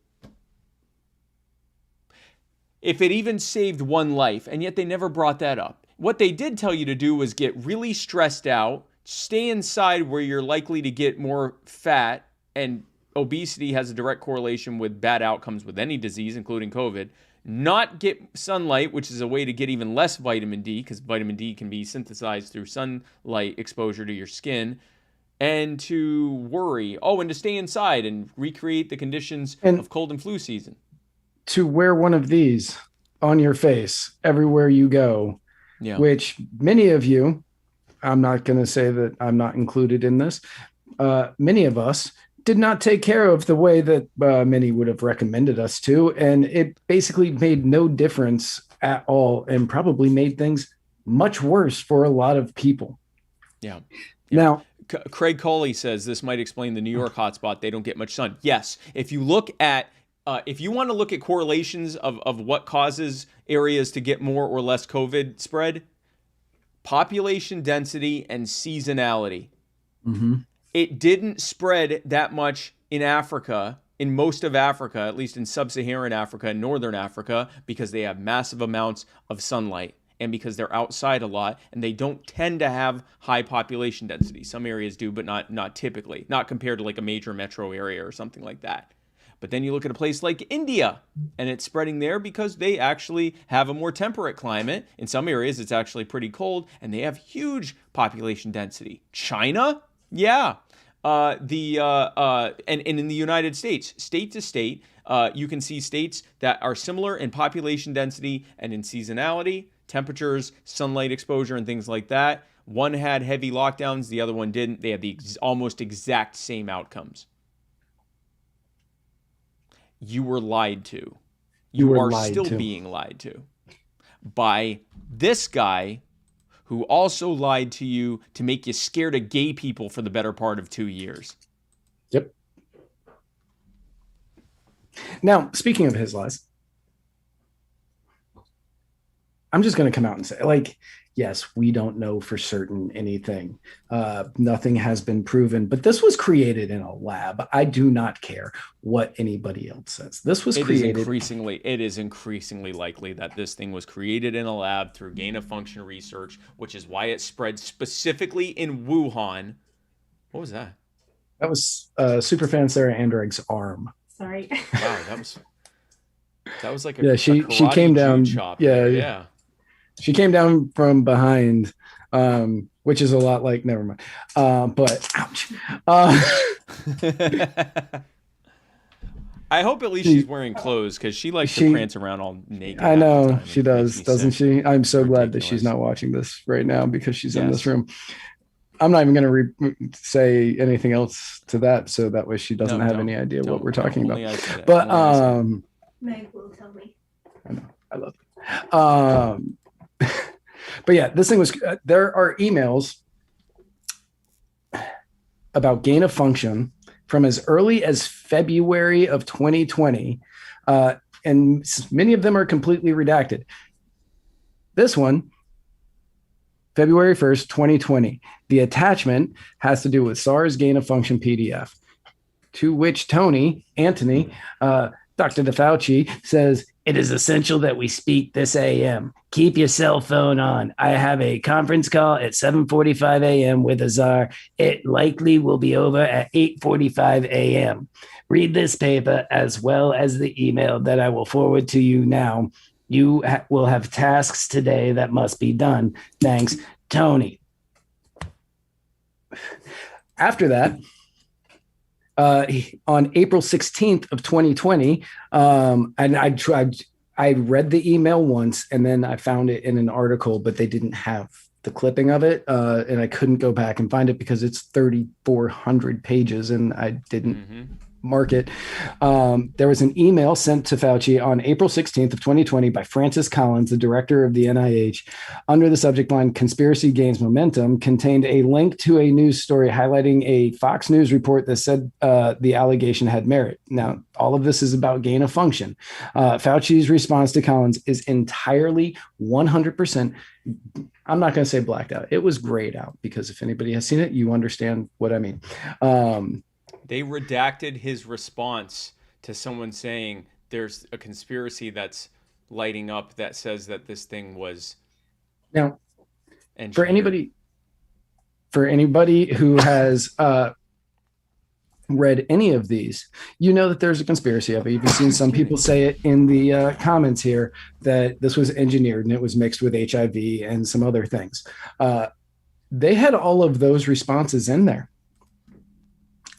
If it even saved one life, and yet they never brought that up. What they did tell you to do was get really stressed out, stay inside where you're likely to get more fat, and obesity has a direct correlation with bad outcomes with any disease, including COVID. Not get sunlight, which is a way to get even less vitamin D, because vitamin D can be synthesized through sunlight exposure to your skin, and to worry. And to stay inside and recreate the conditions of cold and flu season. To wear one of these on your face everywhere you go, which many of you, I'm not going to say that I'm not included in this, many of us did not take care of the way that many would have recommended us to. And it basically made no difference at all and probably made things much worse for a lot of people. Yeah. Now, Craig Coley says this might explain the New York hotspot. They don't get much sun. Yes. If you look at, if you want to look at correlations of what causes areas to get more or less COVID spread, population density and seasonality. Mm-hmm. It didn't spread that much in Africa, in most of Africa, at least in sub-Saharan Africa and northern Africa, because they have massive amounts of sunlight and because they're outside a lot, and they don't tend to have high population density. Some areas do, but not typically, not compared to like a major metro area or something like that. But then you look at a place like India, and it's spreading there because they actually have a more temperate climate. In some areas, it's actually pretty cold, and they have huge population density. China? Yeah. And in the United States, state to state, you can see states that are similar in population density and in seasonality, temperatures, sunlight exposure, and things like that. One had heavy lockdowns, the other one didn't. They had the almost exact same outcomes. You were lied to. You are still being lied to by this guy who also lied to you to make you scared of gay people for the better part of 2 years. Yep. Now, speaking of his lies, I'm just going to come out and say, like, yes, we don't know for certain anything. Nothing has been proven, but this was created in a lab. I do not care what anybody else says. This was created. It is increasingly likely that this thing was created in a lab through gain-of-function research, which is why it spread specifically in Wuhan. What was that? That was Superfan Sarah Andregg's arm. Sorry. Wow, that was like a she came down. Chop. Yeah. She came down from behind, which is a lot like, never mind. But ouch. I hope at least she's wearing clothes because she likes to prance around all naked. I know she does, doesn't she? I'm so glad that she's not watching this right now because she's in this room. I'm not even going to say anything else to that, so that way she doesn't have any idea what we're talking about. But Meg will tell me. I know, I love it. But yeah, this thing was, there are emails about gain of function from as early as February of 2020. And many of them are completely redacted. This one, February 1st, 2020, the attachment has to do with SARS gain of function PDF, to which Anthony Dr. Fauci says, it is essential that we speak this AM. Keep your cell phone on. I have a conference call at 7:45 a.m. with Azar. It likely will be over at 8:45 a.m. Read this paper as well as the email that I will forward to you now. You will have tasks today that must be done. Thanks, Tony. After that, on April 16th of 2020, and I read the email once and then I found it in an article, but they didn't have the clipping of it. And I couldn't go back and find it because it's 3,400 pages and I didn't mark it. There was an email sent to Fauci on April 16th of 2020 by Francis Collins, the director of the NIH, under the subject line "Conspiracy Gains Momentum," contained a link to a news story highlighting a Fox News report that said the allegation had merit. Now, all of this is about gain of function. Fauci's response to Collins is entirely 100%. I'm not going to say blacked out. It was grayed out because if anybody has seen it, you understand what I mean. They redacted his response to someone saying there's a conspiracy that's lighting up that says that this thing was. Now, for anybody who has read any of these, you know that there's a conspiracy. I've even seen some people say it in the comments here that this was engineered and it was mixed with HIV and some other things. They had all of those responses in there.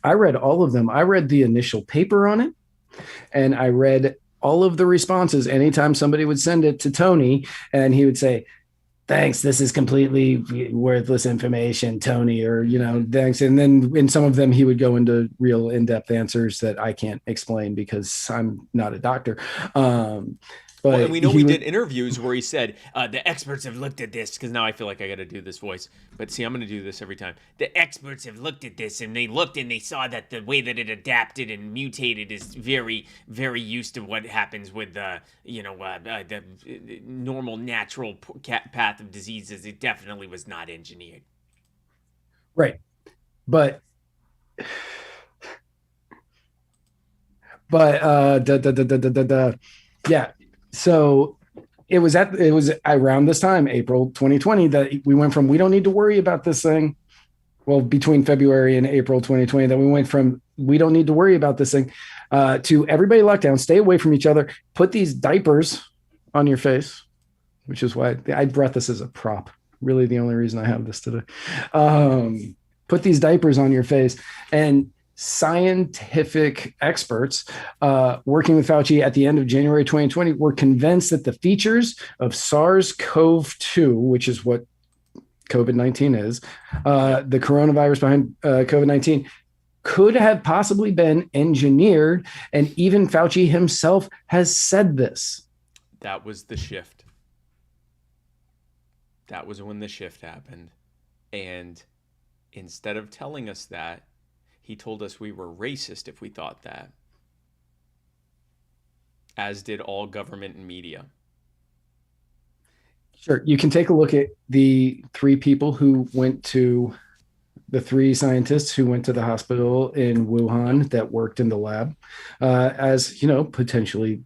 I read all of them. I read the initial paper on it, and I read all of the responses anytime somebody would send it to Tony, and he would say, thanks, this is completely worthless information, Tony, or, thanks. And then in some of them, he would go into real in-depth answers that I can't explain because I'm not a doctor. But and we know we did interviews where he said, the experts have looked at this, because now I feel like I got to do this voice. But see, I'm going to do this every time. The experts have looked at this, and they looked and they saw that the way that it adapted and mutated is very, very used to what happens with the normal natural path of diseases. It definitely was not engineered. Right. But yeah. So it was around this time, April 2020, that we went from, we don't need to worry about this thing. Well, between February and April 2020, that we went from, we don't need to worry about this thing, to everybody locked down, stay away from each other, put these diapers on your face, which is why I brought this as a prop. Really the only reason I have this today. Put these diapers on your face, and scientific experts working with Fauci at the end of January 2020 were convinced that the features of SARS-CoV-2, which is what COVID-19 is, the coronavirus behind COVID-19, could have possibly been engineered. And even Fauci himself has said this. That was the shift. That was when the shift happened. And instead of telling us that, he told us we were racist if we thought that, as did all government and media. Sure. You can take a look at the three scientists who went to the hospital in Wuhan that worked in the lab as, potentially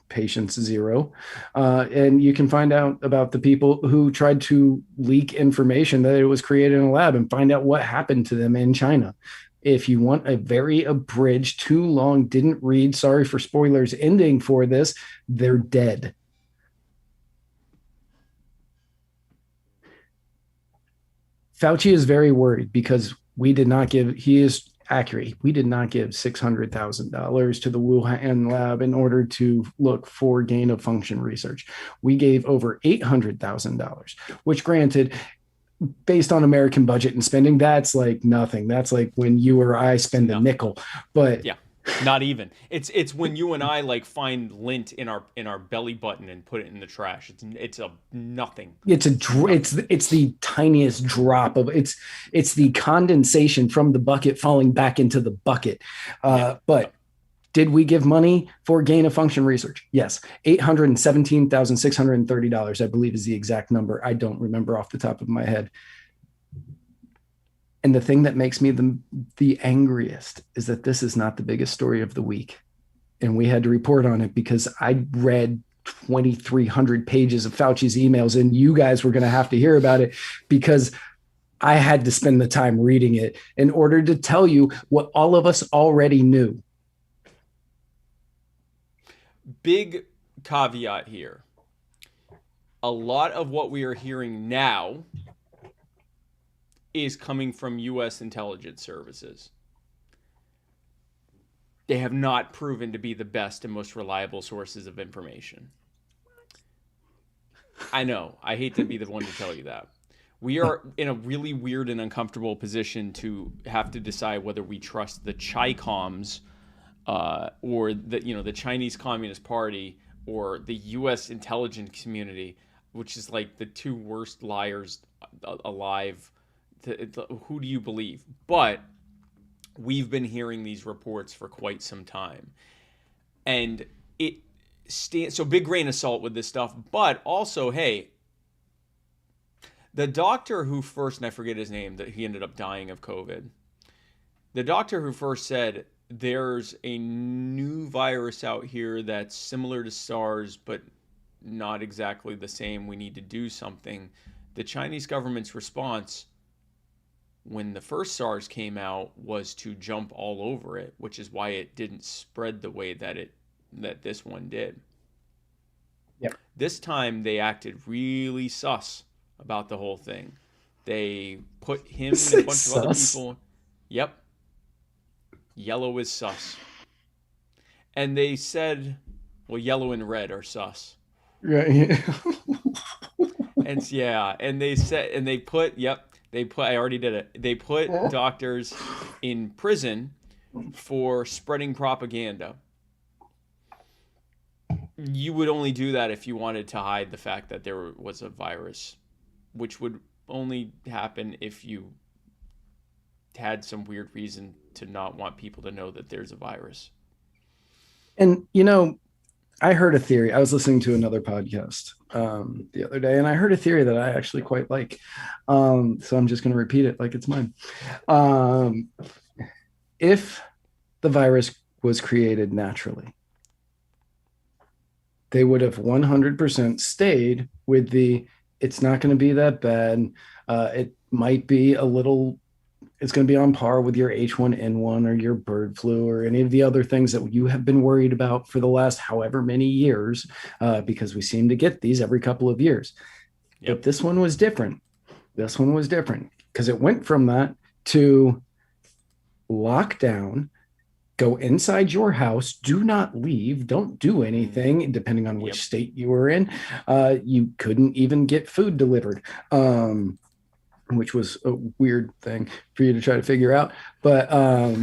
patients zero. And you can find out about the people who tried to leak information that it was created in a lab and find out what happened to them in China. If you want a very abridged, too long, didn't read, sorry for spoilers, ending for this, they're dead. Fauci is very worried because he is accurate. We did not give $600,000 to the Wuhan lab in order to look for gain of function research. We gave over $800,000, which granted, based on American budget and spending, that's like nothing. That's like when you or I spend a nickel. But yeah, not even. It's when you and I find lint in our belly button and put it in the trash. It's a nothing. It's the tiniest drop of it's the condensation from the bucket falling back into the bucket. But did we give money for gain of function research? Yes. $817,630, I believe, is the exact number. I don't remember off the top of my head. And the thing that makes me the angriest is that this is not the biggest story of the week. and we had to report on it because I read 2,300 pages of Fauci's emails, and you guys were going to have to hear about it because I had to spend the time reading it in order to tell you what all of us already knew. Big caveat here. A lot of what we are hearing now is coming from U.S. intelligence services. They have not proven to be the best and most reliable sources of information. I know. I hate to be the one to tell you that. We are in a really weird and uncomfortable position to have to decide whether we trust the Chi-Coms or the Chinese Communist Party or the U.S. intelligence community, which is like the two worst liars alive. Who do you believe? But we've been hearing these reports for quite some time. And so big grain of salt with this stuff. But also, hey, the doctor who first, and I forget his name, that he ended up dying of COVID. The doctor who first said, there's a new virus out here that's similar to SARS, but not exactly the same. We need to do something. The Chinese government's response when the first SARS came out was to jump all over it, which is why it didn't spread the way that this one did. Yep. This time they acted really sus about the whole thing. They put him and a bunch of other people. Yep. Yellow is sus. And they said, well, yellow and red are sus. Right. And they said, and they put, I already did it. They put doctors in prison for spreading propaganda. You would only do that if you wanted to hide the fact that there was a virus, which would only happen if you had some weird reason to not want people to know that there's a virus. And, I heard a theory. I was listening to another podcast the other day, and I heard a theory that I actually quite like. So I'm just going to repeat it like it's mine. If the virus was created naturally, they would have 100% stayed with it's not going to be that bad. It might be it's going to be on par with your H1N1 or your bird flu or any of the other things that you have been worried about for the last however many years, because we seem to get these every couple of years. Yep. But this one was different. This one was different because it went from that to lockdown, go inside your house, do not leave, don't do anything, depending on which state you were in. You couldn't even get food delivered. Which was a weird thing for you to try to figure out. But how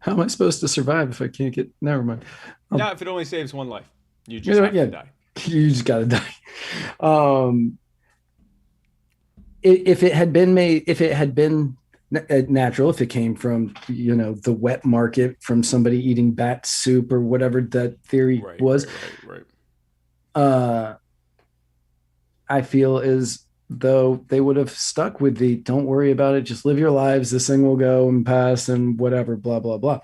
am I supposed to survive if I can't get, never mind. No, if it only saves one life, you just have to die. You just got to die. If it had been natural, if it came from, the wet market, from somebody eating bat soup or whatever that theory was, right. I feel as though they would have stuck with don't worry about it, just live your lives, this thing will go and pass and whatever, blah, blah, blah.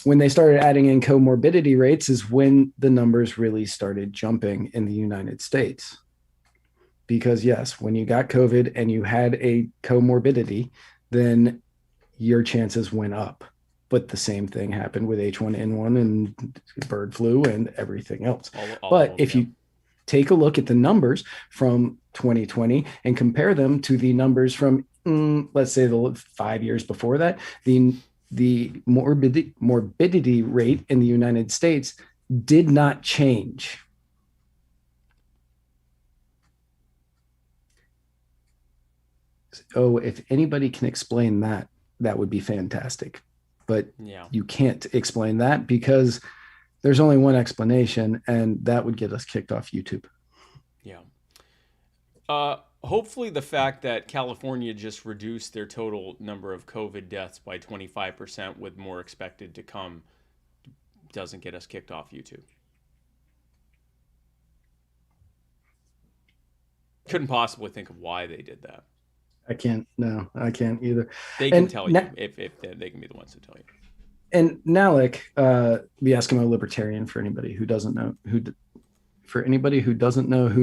When they started adding in comorbidity rates is when the numbers really started jumping in the United States. Because yes, when you got COVID and you had a comorbidity, then your chances went up. But the same thing happened with H1N1 and bird flu and everything else. But if you take a look at the numbers from 2020 and compare them to the numbers from, let's say, the 5 years before that, the morbidity rate in the United States did not change. Oh, if anybody can explain that, that would be fantastic. But you can't explain that because there's only one explanation, and that would get us kicked off YouTube. Yeah. Hopefully the fact that California just reduced their total number of COVID deaths by 25% with more expected to come doesn't get us kicked off YouTube. Couldn't possibly think of why they did that. I can't either. They can tell you if they can be the ones to tell you. And Nalik, the Eskimo libertarian, for anybody who doesn't know who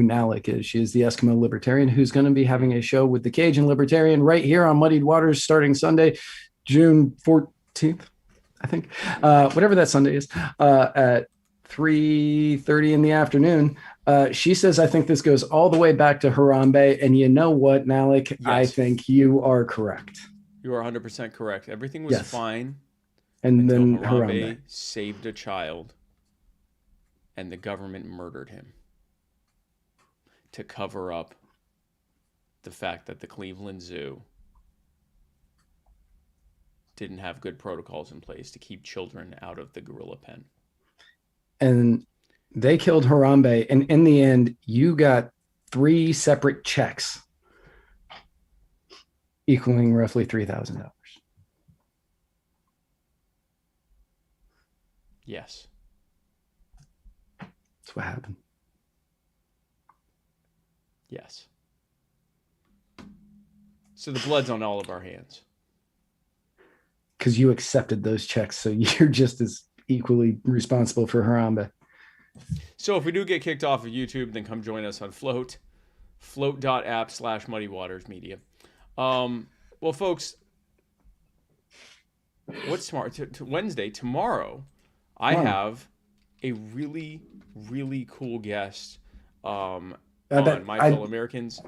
Nalik is, she is the Eskimo libertarian who's going to be having a show with the Cajun Libertarian right here on Muddied Waters starting Sunday, June 14th, I think, whatever that Sunday is, at 3:30 in the afternoon. She says, I think this goes all the way back to Harambe. And you know what, Nalik? Yes. I think you are correct. You are 100% correct. Everything was fine. And then Harambe saved a child and the government murdered him to cover up the fact that the Cleveland Zoo didn't have good protocols in place to keep children out of the gorilla pen. And they killed Harambe. And in the end, you got 3 separate checks equaling roughly $3,000. Yes. That's what happened. Yes. So the blood's on all of our hands. Because you accepted those checks, so you're just as equally responsible for Harambe. So if we do get kicked off of YouTube, then come join us on Float. Float.app/MuddyWatersMedia. Well, folks, what's tomorrow? Wednesday. Tomorrow, I have a really, really cool guest on My Fellow Americans.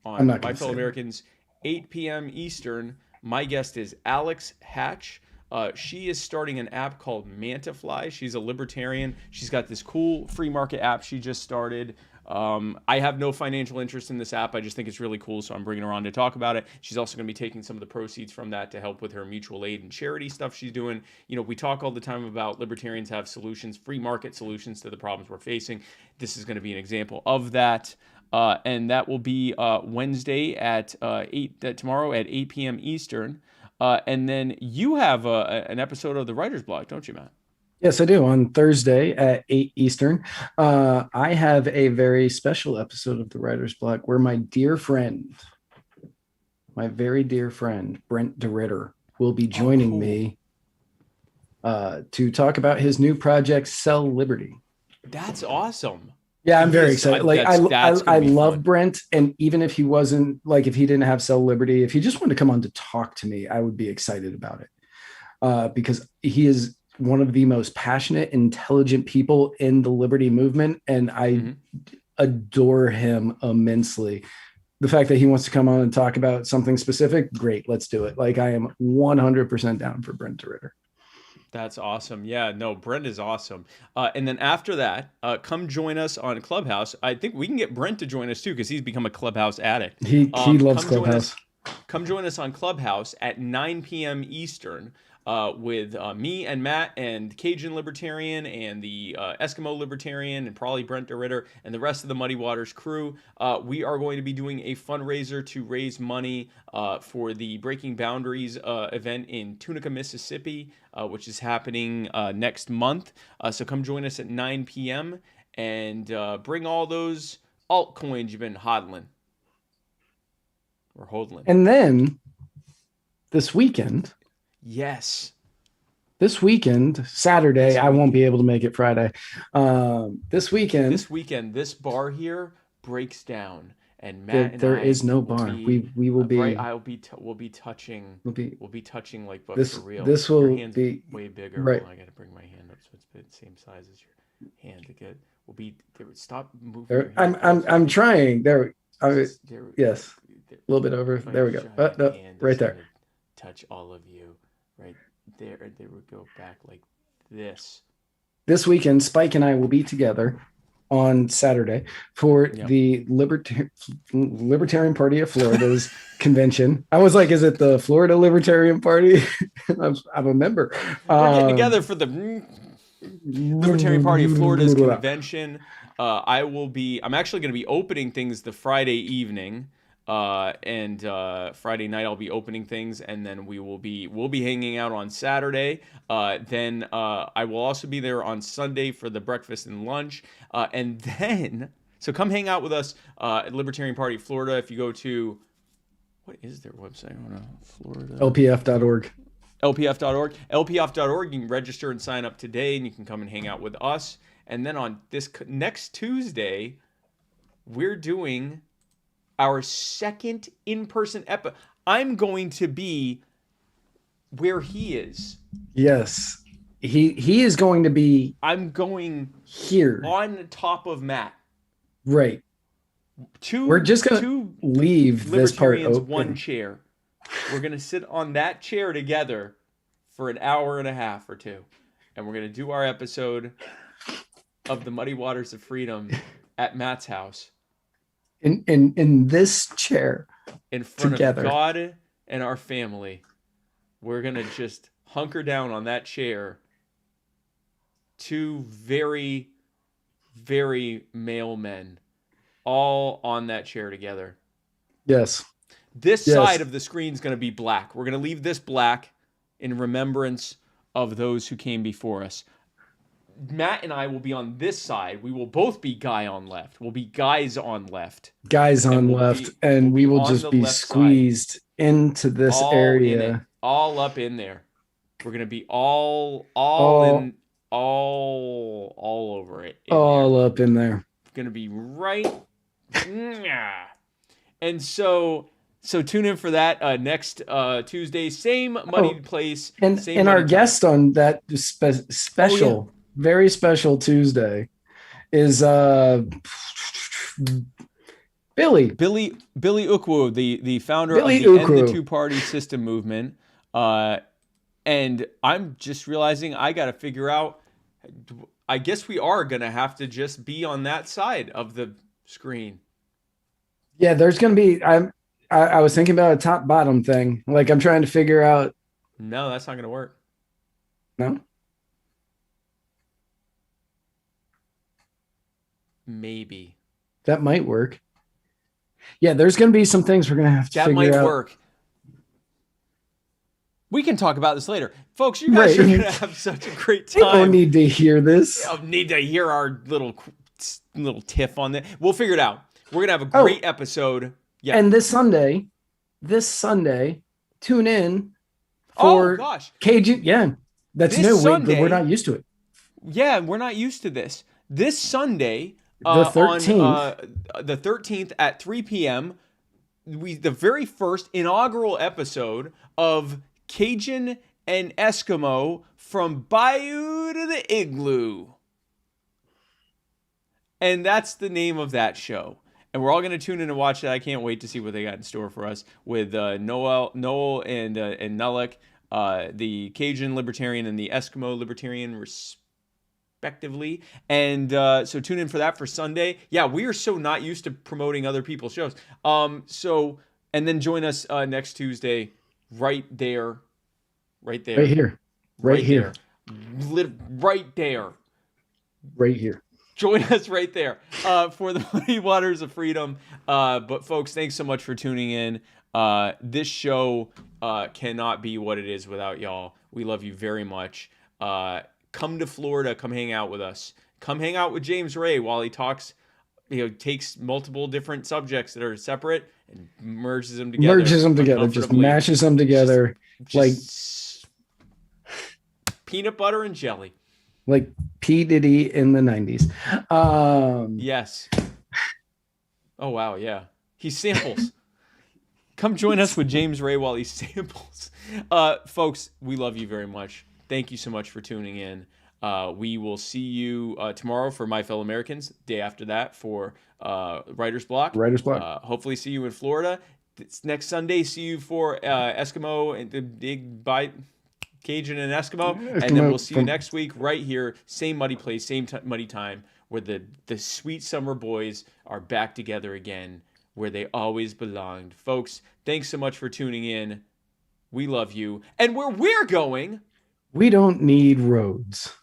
On My Fellow Americans, 8 p.m. Eastern. My guest is Alex Hatch. She is starting an app called Mantafly. She's a libertarian. She's got this cool free market app she just started. I have no financial interest in this app. I just think it's really cool, so I'm bringing her on to talk about it. She's also going to be taking some of the proceeds from that to help with her mutual aid and charity stuff she's doing. You know, we talk all the time about libertarians have solutions, free market solutions to the problems we're facing. This is going to be an example of that. And that will be Wednesday at tomorrow at 8 p.m. Eastern. And then you have an episode of the Writer's Block, don't you, Matt? Yes, I do. On Thursday at 8 Eastern, I have a very special episode of the Writer's Block where my very dear friend, Brent DeRitter, will be joining me to talk about his new project, Sell Liberty. That's awesome. Yeah, I'm very excited. Like I love Brent, and even if he wasn't, like, if he didn't have Sell Liberty, if he just wanted to come on to talk to me, I would be excited about it, because he is one of the most passionate, intelligent people in the liberty movement, and I adore him immensely. The fact that he wants to come on and talk about something specific, great, let's do it. Like, I am 100% down for Brent DeRitter. That's awesome. Yeah, no, Brent is awesome. And then after that, come join us on Clubhouse. I think we can get Brent to join us too, because he's become a Clubhouse addict. He loves Clubhouse. Come join us on Clubhouse at 9 p.m. Eastern with me and Matt and Cajun Libertarian and the Eskimo Libertarian and probably Brent DeRitter and the rest of the Muddy Waters crew. We are going to be doing a fundraiser to raise money for the Breaking Boundaries event in Tunica, Mississippi, which is happening next month. So come join us at 9 p.m. and bring all those altcoins you've been hodling. Or hodling. And then this weekend... Yes. This weekend, Saturday, I won't be able to make it Friday. This weekend, this bar here breaks down, and Matt there is no bar. We will be. Right, we'll be touching. We'll be touching, like, but this, for real. This will your hand's be way bigger. Right. Oh, I got to bring my hand up so it's the same size as your hand to get. We'll be. Stop moving. There, I'm trying. There. Yes. A little bit over. There we go. No, right there. Touch all of you. Right there, they would go back like this. This weekend, Spike and I will be together on Saturday for the Libertarian Party of Florida's convention. I was like, is it the Florida Libertarian Party? I'm a member. We're getting together for the Libertarian Party of Florida's convention. I'm actually going to be opening things the Friday evening. And Friday night I'll be opening things, and then we'll be hanging out on Saturday. Then I will also be there on Sunday for the breakfast and lunch. And then, so come hang out with us at Libertarian Party of Florida. If you go to, what is their website? I don't know. Florida. LPF.org. LPF.org. LPF.org, you can register and sign up today, and you can come and hang out with us. And then on this next Tuesday, we're doing our second in-person episode. I'm going to be where he is. Yes. He is going to be. I'm going here on the top of Matt. Right. We're just going to leave this part open. One chair. We're going to sit on that chair together for an hour and a half or two. And we're going to do our episode of the Muddy Waters of Freedom at Matt's house. In this chair. In front together. of God and our family. We're going to just hunker down on that chair. Two very, very male men. All on that chair together. Yes. This side of the screen is going to be black. We're going to leave this black in remembrance of those who came before us. Matt and I will be on this side. We will both be guy on left. We'll be guys on left. Guys on left. And we will just be squeezed into this area. All up in there. We're going to be all over it. All up in there. Going to be right. And so tune in for that next Tuesday. Same muddied place. And our guest on that special, very special Tuesday is Billy Ukwu, the founder of the End the Two-Party System movement. And I'm just realizing I got to figure out. I guess we are going to have to just be on that side of the screen. Yeah, there's going to be, I was thinking about a top bottom thing. Like I'm trying to figure out. No, that's not going to work. No? Maybe. That might work. Yeah, there's going to be some things we're going to have to figure out. That might work. We can talk about this later. Folks, you guys are going to have such a great time. You don't need to hear this. You don't need to hear our little tiff on that. We'll figure it out. We're going to have a great episode. Yeah. And this Sunday, tune in for Cajun. Yeah, that's new. We're not used to it. Yeah, we're not used to this. This Sunday, the 13th. The 13th at 3 p.m., the very first inaugural episode of Cajun and Eskimo from Bayou to the Igloo. And that's the name of that show. And we're all going to tune in and watch that. I can't wait to see what they got in store for us with Noel and Nullik, the Cajun Libertarian and the Eskimo Libertarian, respectively. And so tune in for that for Sunday. Yeah, we are so not used to promoting other people's shows. And then join us next Tuesday right there. Right there. Right here. Right here. Right there. Right here. Join us right there for the Muddy Waters of Freedom. But folks, thanks so much for tuning in. This show cannot be what it is without y'all. We love you very much. Come to Florida. Come hang out with us. Come hang out with James Ray while he talks. Takes multiple different subjects that are separate and merges them together. Just mashes them together. Just like peanut butter and jelly. Like P. Diddy in the 90s. Yes. Oh, wow. Yeah. He samples. Come join us with James Ray while he samples. Folks, we love you very much. Thank you so much for tuning in. We will see you tomorrow for My Fellow Americans. Day after that for Writer's Block. Hopefully see you in Florida. Next Sunday, see you for Eskimo and the Big Bite. Cajun and Eskimo, and then we'll see you next week right here, same muddy place, same muddy time, where the sweet summer boys are back together again, where they always belonged. Folks, thanks so much for tuning in. We love you. And where we're going, we don't need roads.